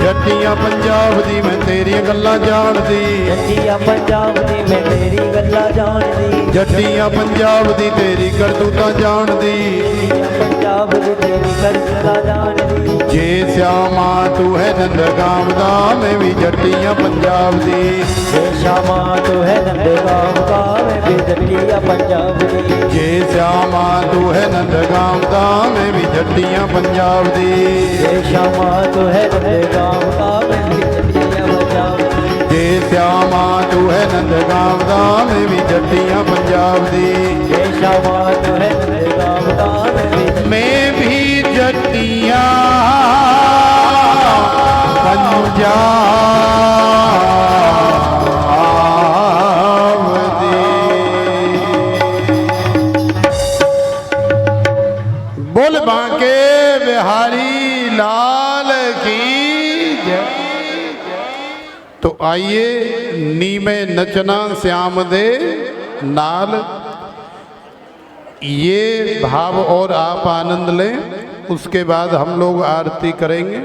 ਜੱਟੀਆਂ ਪੰਜਾਬ ਦੀ ਮੈਂ ਤੇਰੀਆਂ ਗੱਲਾਂ ਜਾਣਦੀ ਜੱਟੀਆਂ ਪੰਜਾਬ ਦੀ ਮੈਂ ਤੇਰੀ ਗੱਲਾਂ ਜਾਣਦੀ ਜੱਟੀਆਂ ਪੰਜਾਬ ਦੀ ਤੇਰੀ ਕਰਤੂਤਾਂ ਜਾਣਦੀ ਪੰਜਾਬ ਦੀ ਤੇਰੀ ਕਰਤੂਤਾਂ ਜਾਣਦੀ ਜੇ ਸਿਆਮਾ ਤੂੰ ਹੈ ਨੰਦਗਾਮ ਦਾ ਮੈਂ ਵੀ ਜੱਟੀਆਂ ਪੰਜਾਬ ਦੀ ਜੈ ਸ਼ਾਮਾ ਤੂੰ ਹੈ ਨੰਦੇ ਗਾਮ ਦਾ ਮੈਂ ਵੀ ਜੱਟੀਆਂ ਪੰਜਾਬ ਦੀ ਜੇ ਸਿਆਮਾ ਤੂੰ ਹੈ ਨੰਦਗਾਮ ਦਾ ਮੈਂ ਵੀ ਜੱਟੀਆਂ ਪੰਜਾਬ ਦੀ ਜੈ ਸ਼ਾਮਾ ਤੂੰ ਹੈ ਨੰਦੇ ਗਾਮ ਦਾ ਮੈਂ ਵੀ ਜੱਟੀਆਂ ਪੰਜਾਬ ਦੀ ਜੇ ਸਿਆਮਾ ਤੂੰ ਹੈ ਨੰਦਗਾਮ ਦਾ ਮੈਂ ਵੀ ਜੱਟੀਆਂ ਪੰਜਾਬ ਦੀ ਜੈ ਸ਼ਾਮਾ ਤੂੰ ਹੈ ਨੰਦੇ ਗਾਮ ਦਾ ਮੈਂ ਵੀ ਜੱਟੀਆਂ ਪੰਜਾਬ बोल बांके बिहारी लाल की जय। तो आइए नीमे नचना श्याम दे नाल, ये भाव और आप आनंद लें। उसके बाद हम लोग आरती करेंगे।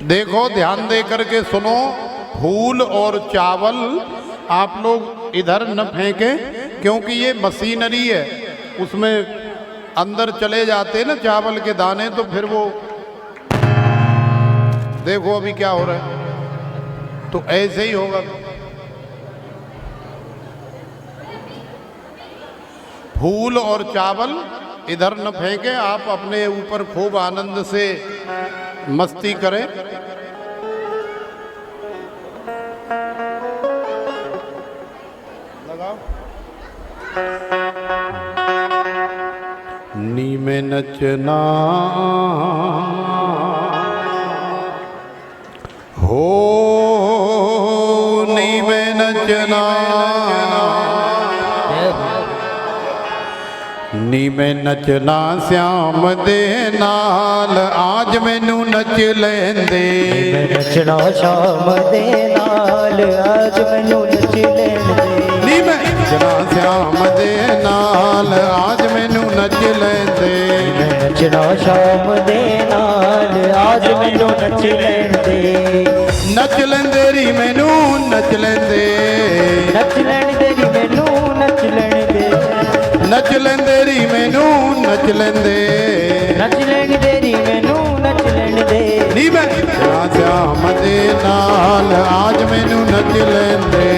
देखो ध्यान दे करके सुनो, फूल और चावल आप लोग इधर न फेंकें, क्योंकि ये मशीनरी है, उसमें अंदर चले जाते हैं ना चावल के दाने, तो फिर वो देखो अभी क्या हो रहा है, तो ऐसे ही होगा। फूल और चावल इधर न फेंके, आप अपने ऊपर खूब आनंद से मस्ती करें। लगाओ। नी में नचना हो, नी में नचना, नी में नचना श्याम दे नाल, आज मैनू नच लेंदे। मैं नचना श्याम दे नाल, आज मैनू नच लेंदे। नी में नचना श्याम दे नाल, आज मैनू नच लेंदे। मैं नचना श्याम दे नाल, आज मैनू नच लेंदे। नच लेंदे री मैनू नच लेंदे, नच लेण दे री मैनू नच लेण दे। नच लेंदे री मैनू नच लेंदे। नच लेण दे री मैनू नच लेण दे। नी मैं नचना श्याम दे नाल, आज मैनू नच लेंदे।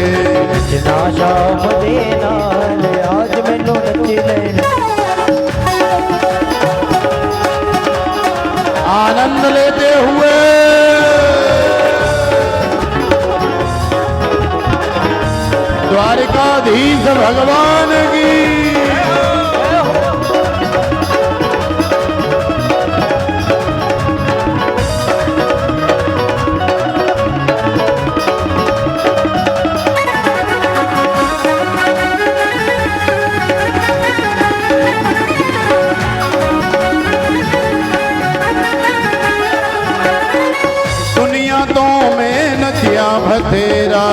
नचना श्याम दे नाल, आज मैनू नच लेण दे। आनंद लेते हुए द्वारिकाधीश भगवान की। दुनिया तो में नचिया बथेरा,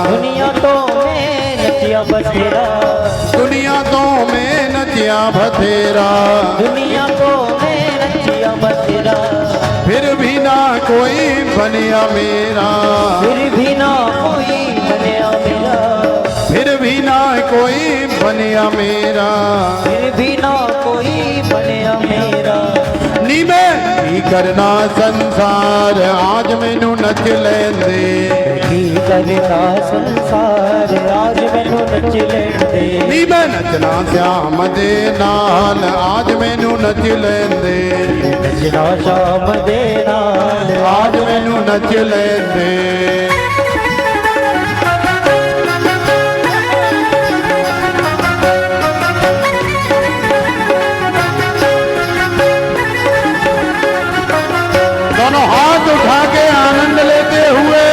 दुनिया तो में नचिया बथेरा। दुनिया तो में नचिया बथेरा, दुनिया तो में नचिया बथेरा। फिर भी ना कोई बनिया मेरा, फिर भी ना कोई बनिया मेरा। फिर भी ना कोई बनिया मेरा। फिर भी ना कोई बनिया मेरा। नी मैं की करना संसार, आज मैनू नच लेंदे। की करना संसार, आज मैनू नच लेण दे। नी मैं नचना श्याम दे नाल, आज मैनू नच लेंदे। नचना श्याम दे नाल, आज मैनू नच लेंदे। दोनों हाथ उठा के आनंद लेते हुए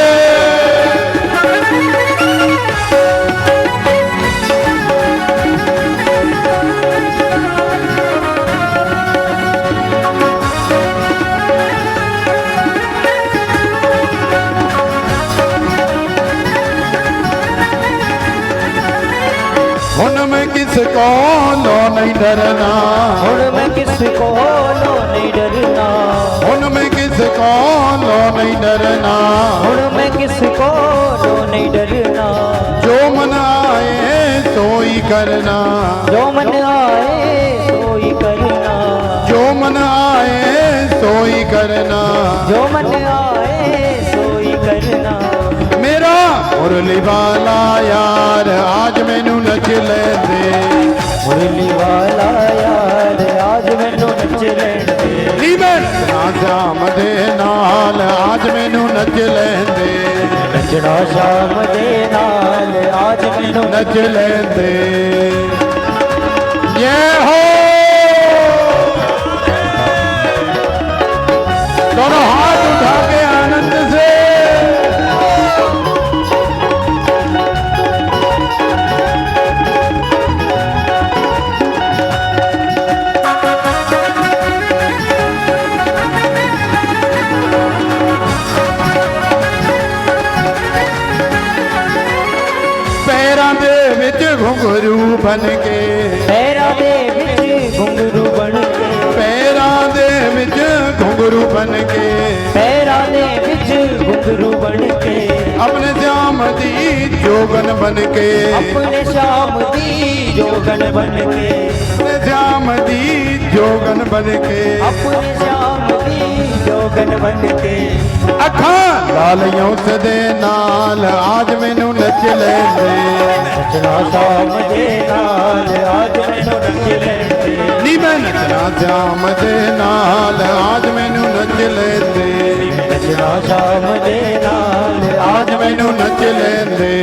उनमें किसको लो नहीं डरना, हुण मैं किसको लो नहीं डरना। उनमें किसको लो नहीं डरना। हुण मैं किसको लो नहीं डरना। जो मन आए तो ही करना, जो मन आए तो ही करना। जो मन आए तो ही करना। जो मन आए सो ही करना। मेरा मुरली वाला यार, आज मैनू नच लेंदे। मुरली वाला यार, आज मैनू नच लेण दे। नी मैं नचना श्याम दे नाल, आज मैनू नच लेंदे। नचना श्याम दे नाल, आज मैनू नच लेंदे। ये हो दोनों हाथ उठा के आनंद से पैरां दे विच घुंघरू बन के, पैरां दे विच घुंघरू बन के। पैरां दे विच घुंघरू बन के। पैरां दे विच घुंघरू बन के, अपने श्याम दी जोगन बन के, अपने श्याम दी जोगन बन के, अपने श्याम दी जोगन बन के, अपने श्याम दी जोगन बन के। अखा लालियों से दे नाल आज मैनू नच लेंदे, नचना श्याम दे नाल आज मैनू नच लेंदे, नी मैं नचना श्याम दे नाल आज मैनू नच लेंदे, नचना श्याम दे नाल आज मैनू नच लेंदे।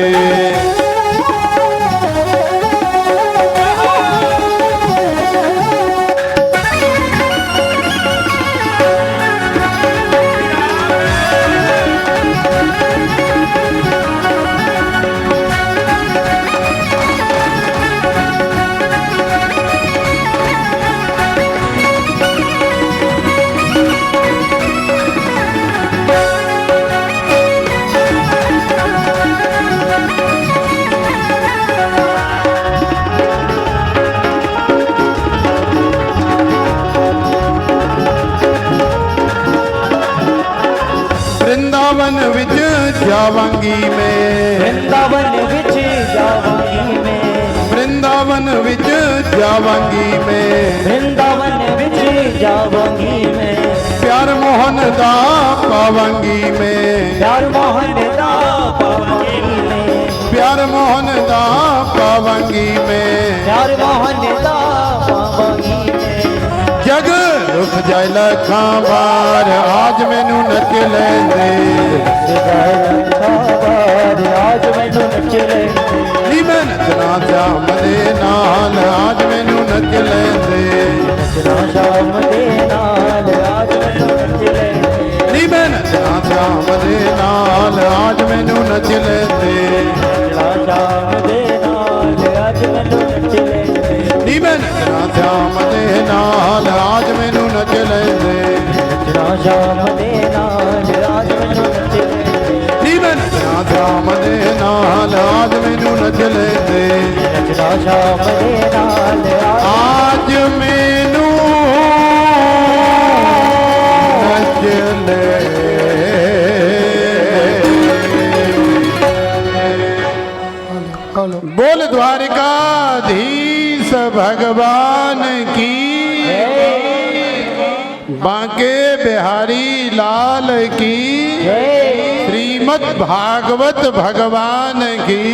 वृंदावन विच जावांगी मैं, वृंदावन विच जावांगी मैं, वृंदावन विच जावांगी मैं, वृंदावन विच जावांगी मैं, प्यार मोहन दा पावांगी मैं, प्यार मोहन दा पावांगी मैं, प्यार मोहन दा पावांगी मैं, प्यार मोहन दा पावांगी मैं। जग रुक जाए लखां बार आज मैनू नच लेंदे, आज मैनू नच लेंदे, नी मैं नचना श्याम दे नाल आज मैनू नच लेंदे, नचना श्याम दे नाल आज मैनू नच लेंदे, नी मैं नचना श्याम दे नाल आज मैनू नच लेंदे, नचना श्याम दे नाल आज मैनू नच लेंदे, नी मैं नचना श्याम दे नाल आज मैनू नच लेंदे, नचना श्याम दे नाल आज मैनू नच लेंदे, नी मैं नचना श्याम दे नाल आज मैनू नच लेंदे, नचना श्याम दे नाल आज मैनू नच ले। बोल द्वारिकाधीश भगवान की, बांके बिहारी लाल की, श्रीमद् भागवत भगवान की,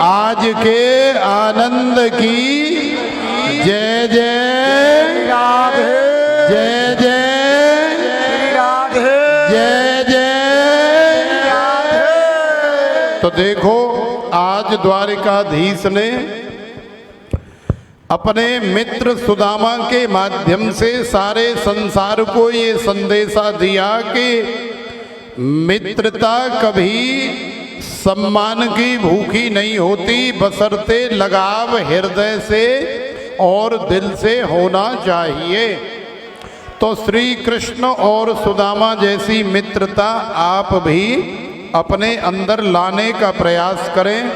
आज के आनंद की जय जय राधे, जय जय राधे, जय जय राधे। तो देखो आज द्वारिकाधीश ने अपने मित्र सुदामा के माध्यम से सारे संसार को ये संदेशा दिया कि मित्रता कभी सम्मान की भूखी नहीं होती, बशर्ते लगाव हृदय से और दिल से होना चाहिए। तो श्री कृष्ण और सुदामा जैसी मित्रता आप भी अपने अंदर लाने का प्रयास करें।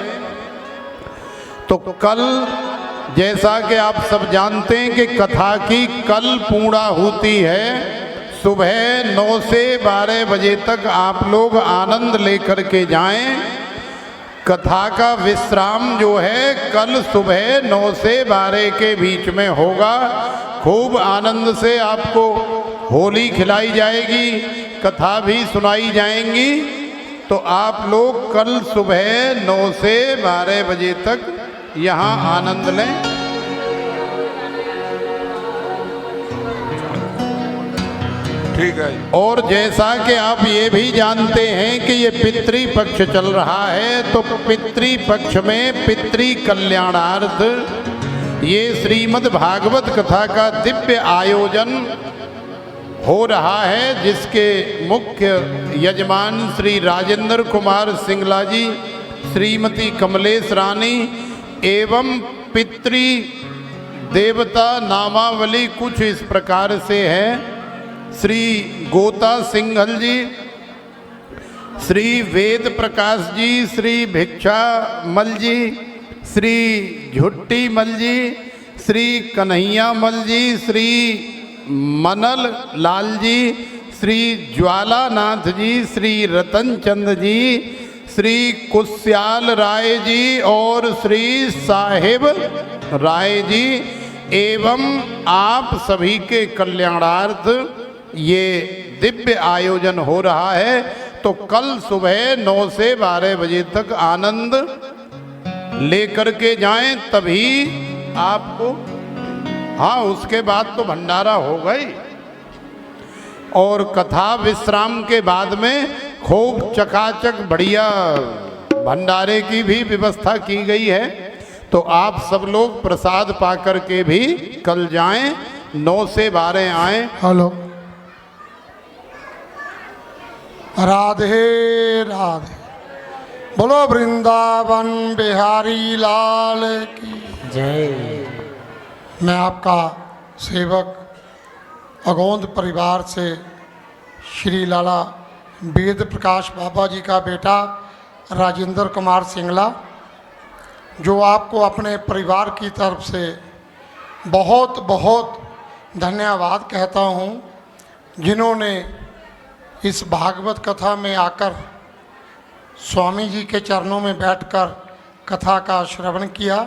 तो कल जैसा कि आप सब जानते हैं कि कथा की कल पूर्णाहुति है, सुबह 9 से 12 बजे तक आप लोग आनंद लेकर के जाएं। कथा का विश्राम जो है कल सुबह 9 से 12 के बीच में होगा। खूब आनंद से आपको होली खिलाई जाएगी, कथा भी सुनाई जाएंगी। तो आप लोग कल सुबह 9 से 12 बजे तक यहाँ आनंद लें। ठीक है। और जैसा कि आप ये भी जानते हैं कि ये पितृ पक्ष चल रहा है, तो पितृ पक्ष में पितृ कल्याणार्थ ये श्रीमद् भागवत कथा का दिव्य आयोजन हो रहा है, जिसके मुख्य यजमान श्री राजेंद्र कुमार सिंगला जी, श्रीमती कमलेश रानी एवं पितृ देवता नामावली कुछ इस प्रकार से है। श्री गोता सिंघल जी, श्री वेद प्रकाश जी, श्री भिक्षा मल जी, श्री झुट्टी मल जी, श्री कन्हैया मल जी, श्री मनल लाल जी, श्री ज्वालानाथ जी, श्री रतन चंद जी, श्री कुश्याल राय जी और श्री साहिब राय जी एवं आप सभी के कल्याणार्थ ये दिव्य आयोजन हो रहा है। तो कल सुबह 9 से 12 बजे तक आनंद लेकर के जाएं, तभी आपको, हाँ उसके बाद तो भंडारा हो गई और कथा विश्राम के बाद में खूब चकाचक बढ़िया भंडारे की भी व्यवस्था की गई है। तो आप सब लोग प्रसाद पाकर के भी कल जाएं, 9 से 12 आएं। हेलो, राधे राधे, बोलो वृंदावन बिहारी लाल की जय। मैं आपका सेवक अगोंद परिवार से श्री लाला वेद प्रकाश बाबा जी का बेटा राजेंद्र कुमार सिंगला, जो आपको अपने परिवार की तरफ से बहुत बहुत धन्यवाद कहता हूँ, जिन्होंने इस भागवत कथा में आकर स्वामी जी के चरणों में बैठकर कथा का श्रवण किया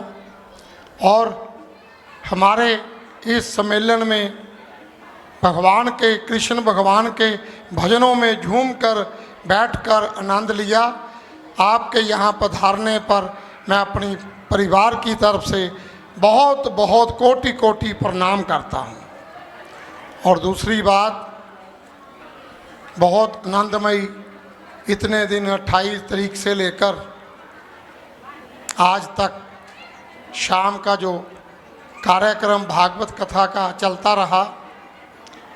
और हमारे इस सम्मेलन में भगवान के, कृष्ण भगवान के भजनों में झूमकर बैठकर आनंद लिया। आपके यहाँ पधारने पर मैं अपनी परिवार की तरफ से बहुत बहुत कोटि कोटि प्रणाम करता हूँ। और दूसरी बात, बहुत आनंदमयी इतने दिन 28 तारीख से लेकर आज तक शाम का जो कार्यक्रम भागवत कथा का चलता रहा,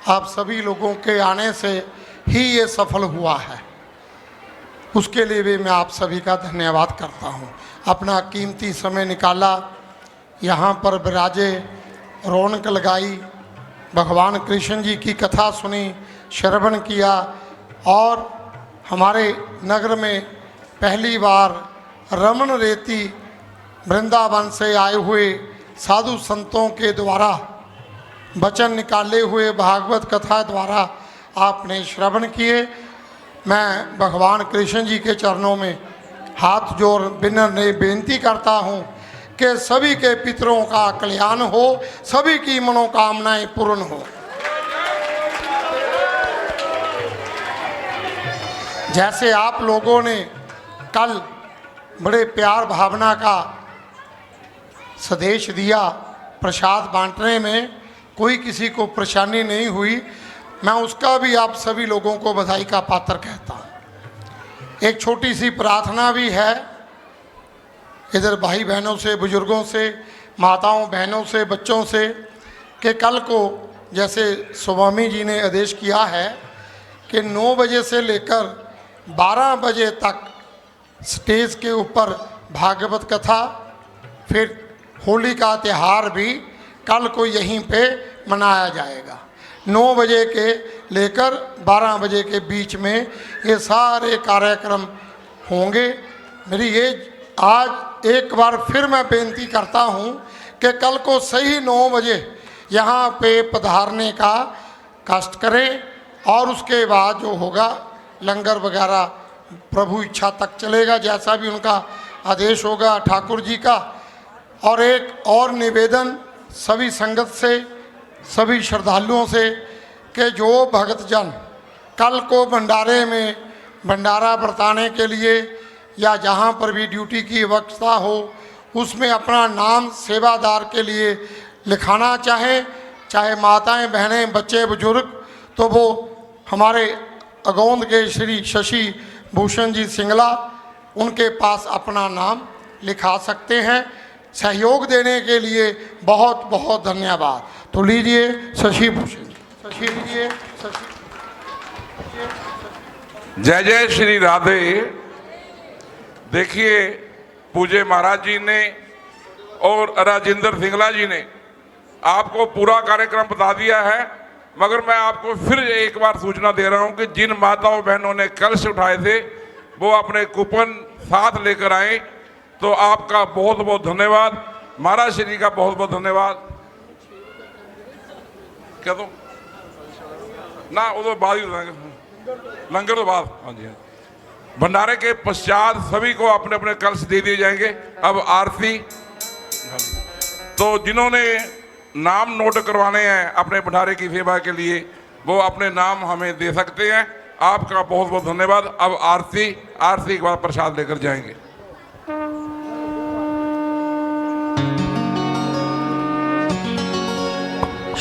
आप सभी लोगों के आने से ही ये सफल हुआ है। उसके लिए भी मैं आप सभी का धन्यवाद करता हूँ। अपना कीमती समय निकाला, यहाँ पर विराजे, रौनक लगाई, भगवान कृष्ण जी की कथा सुनी, श्रवण किया और हमारे नगर में पहली बार रमन रेती वृंदावन से आए हुए साधु संतों के द्वारा वचन निकाले हुए भागवत कथा द्वारा आपने श्रवण किए। मैं भगवान कृष्ण जी के चरणों में हाथ जोड़ विनम्र बेनती करता हूँ कि सभी के पितरों का कल्याण हो, सभी की मनोकामनाएं पूर्ण हो। जैसे आप लोगों ने कल बड़े प्यार भावना का संदेश दिया, प्रसाद बांटने में कोई किसी को परेशानी नहीं हुई, मैं उसका भी आप सभी लोगों को बधाई का पात्र कहता हूँ। एक छोटी सी प्रार्थना भी है इधर भाई बहनों से, बुजुर्गों से, माताओं बहनों से, बच्चों से, कि कल को जैसे स्वामी जी ने आदेश किया है कि 9 बजे से लेकर 12 बजे तक स्टेज के ऊपर भागवत कथा, फिर होली का त्यौहार भी कल को यहीं पे मनाया जाएगा। 9 बजे के लेकर 12 बजे के बीच में ये सारे कार्यक्रम होंगे। मेरी ये आज एक बार फिर मैं बेनती करता हूँ कि कल को सही 9 बजे यहाँ पे पधारने का कष्ट करें और उसके बाद जो होगा लंगर वगैरह प्रभु इच्छा तक चलेगा, जैसा भी उनका आदेश होगा ठाकुर जी का। और एक और निवेदन सभी संगत से, सभी श्रद्धालुओं से कि जो भक्तजन कल को भंडारे में भंडारा बरताने के लिए या जहाँ पर भी ड्यूटी की व्यवस्था हो उसमें अपना नाम सेवादार के लिए लिखाना चाहें, चाहे माताएं, बहनें, बच्चे, बुजुर्ग, तो वो हमारे अगौंद के श्री शशि भूषण जी सिंगला, उनके पास अपना नाम लिखा सकते हैं। सहयोग देने के लिए बहुत बहुत धन्यवाद। तो लीजिए शशि भूषण जी, शशि लीजिए, शशि। जय जय श्री राधे। देखिए, पूज्य महाराज जी ने और राजेंद्र सिंगला जी ने आपको पूरा कार्यक्रम बता दिया है, मगर मैं आपको फिर एक बार सूचना दे रहा हूं कि जिन माताओं बहनों ने कलश उठाए थे वो अपने कूपन साथ लेकर आए। तो आपका बहुत बहुत धन्यवाद, महाराज श्री का बहुत बहुत धन्यवाद। क्या तो ना वो तो बाद ही लंगर तो बाद। हाँ जी, हाँ। भंडारे के पश्चात सभी को अपने अपने कलश दे दिए जाएंगे। अब आरती। हाँ जी। तो जिन्होंने नाम नोट करवाने हैं अपने भंडारे की सेवा के लिए, वो अपने नाम हमें दे सकते हैं। आपका बहुत बहुत धन्यवाद। अब आरती के बाद प्रसाद लेकर जाएंगे।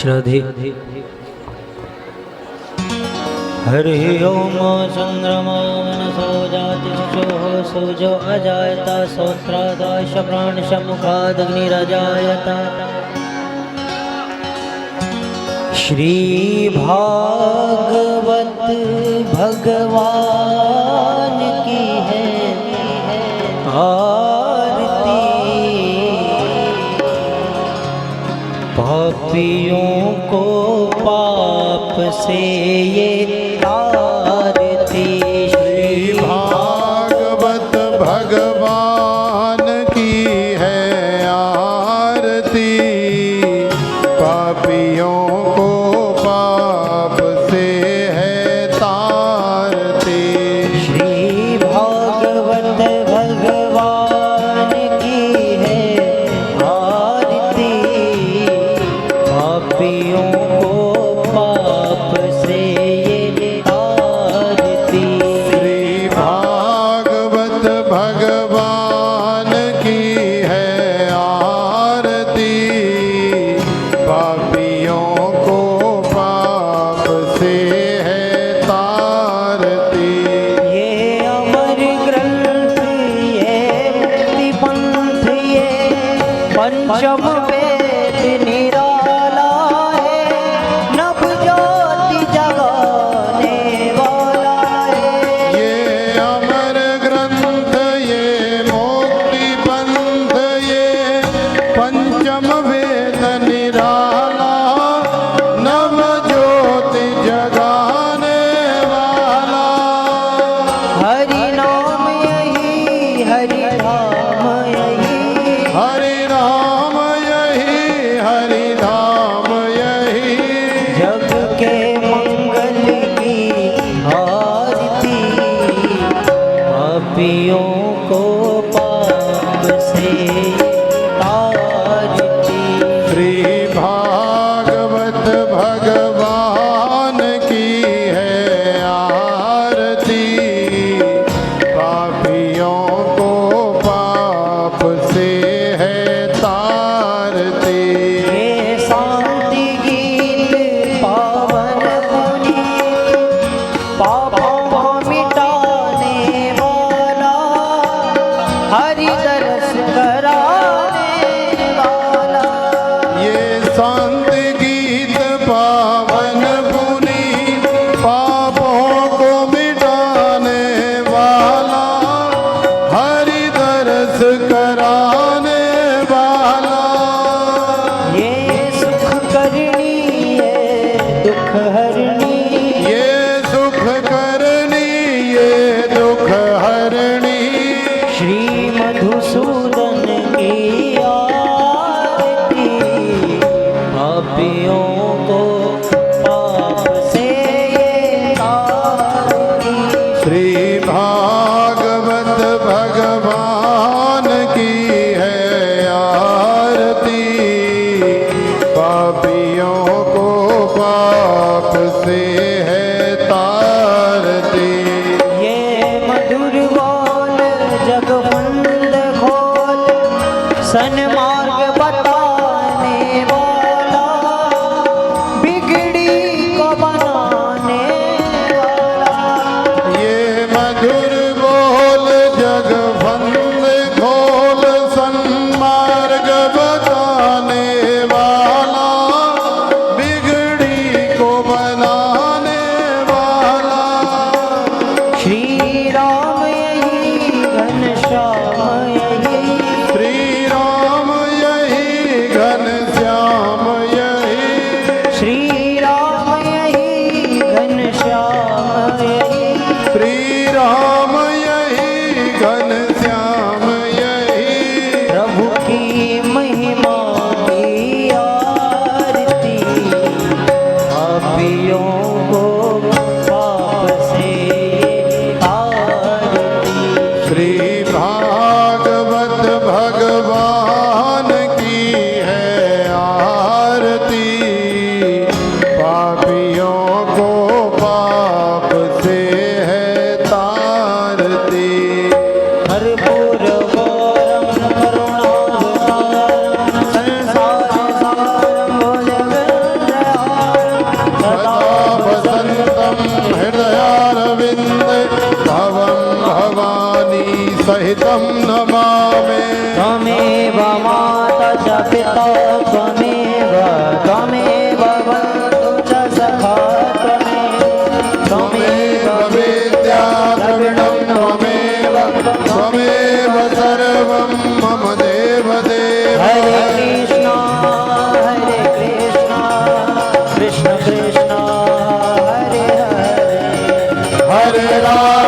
श्रद्धे हरि ओम चंद्रमा मनसो जाति शुचो सूर्यो अजायता सोत्रादाश प्राण समुखादग्निरजायता। श्री भागवत भगवान की है आरती। पापियों को पाप से ये तारती। श्री भागवत भगवान की है आरती। पापियों को पाप से है तारती। श्री भागवत भगवान की है आरती। पापियों को पाप से ये तारती। श्री भागवत भगवान की है आरती। पापियों को पाप से है तारती। ये अमर ग्रंथ ये मुक्ति पंथ ये पंचम वेद निराला है। नभ ज्योति जगाने वाला है। ये अमर ग्रंथ ये मुक्ति पंथ ये पंचम वेद निराला। नव ज्योति जगाने वाला। हरि नाम यही हरि धाम यही। हरि राम यही हरि धाम यही। जग के मंगल की आरती। पापियों को पाप से तारती। श्री भागवत भगवान की है आरती। पापियों को पाप से है तारती। ये शांति गीत पावन पुनीत पापों को मिटाने वाला। हरि दरस कराने वाला। ये संत गीत पावन पुनीत पापों को मिटाने वाला। हरि दरस कराने वाला। ये सुख करनी है दुख हरनी। ये सुख करनी ये दुख हरणी। श्री मधुसूदन की आरती। पापियों को पाप से ये तारती। श्री भागवत भगवान की है आरती। पापियों को पाप से है तारती। ये मधुर बोल जगमंद खोल सन्मार्ग बताने वाला। बिगड़ी को बनाने वाला। ये मधुर बोल जगबंद खोल सन्मार्ग बताने वाला। बिगड़ी को बनाने वाला। श्री राम यही घनश्याम यही। श्री राम मामे त्वमेव माता च पिता त्वमेव त्वमेव बन्धु च सखा त्वमेव विद्या द्रविणं त्वमेव त्वमेव सर्वं मम देव देव हरे कृष्ण कृष्ण कृष्ण हरे हरे हरे राम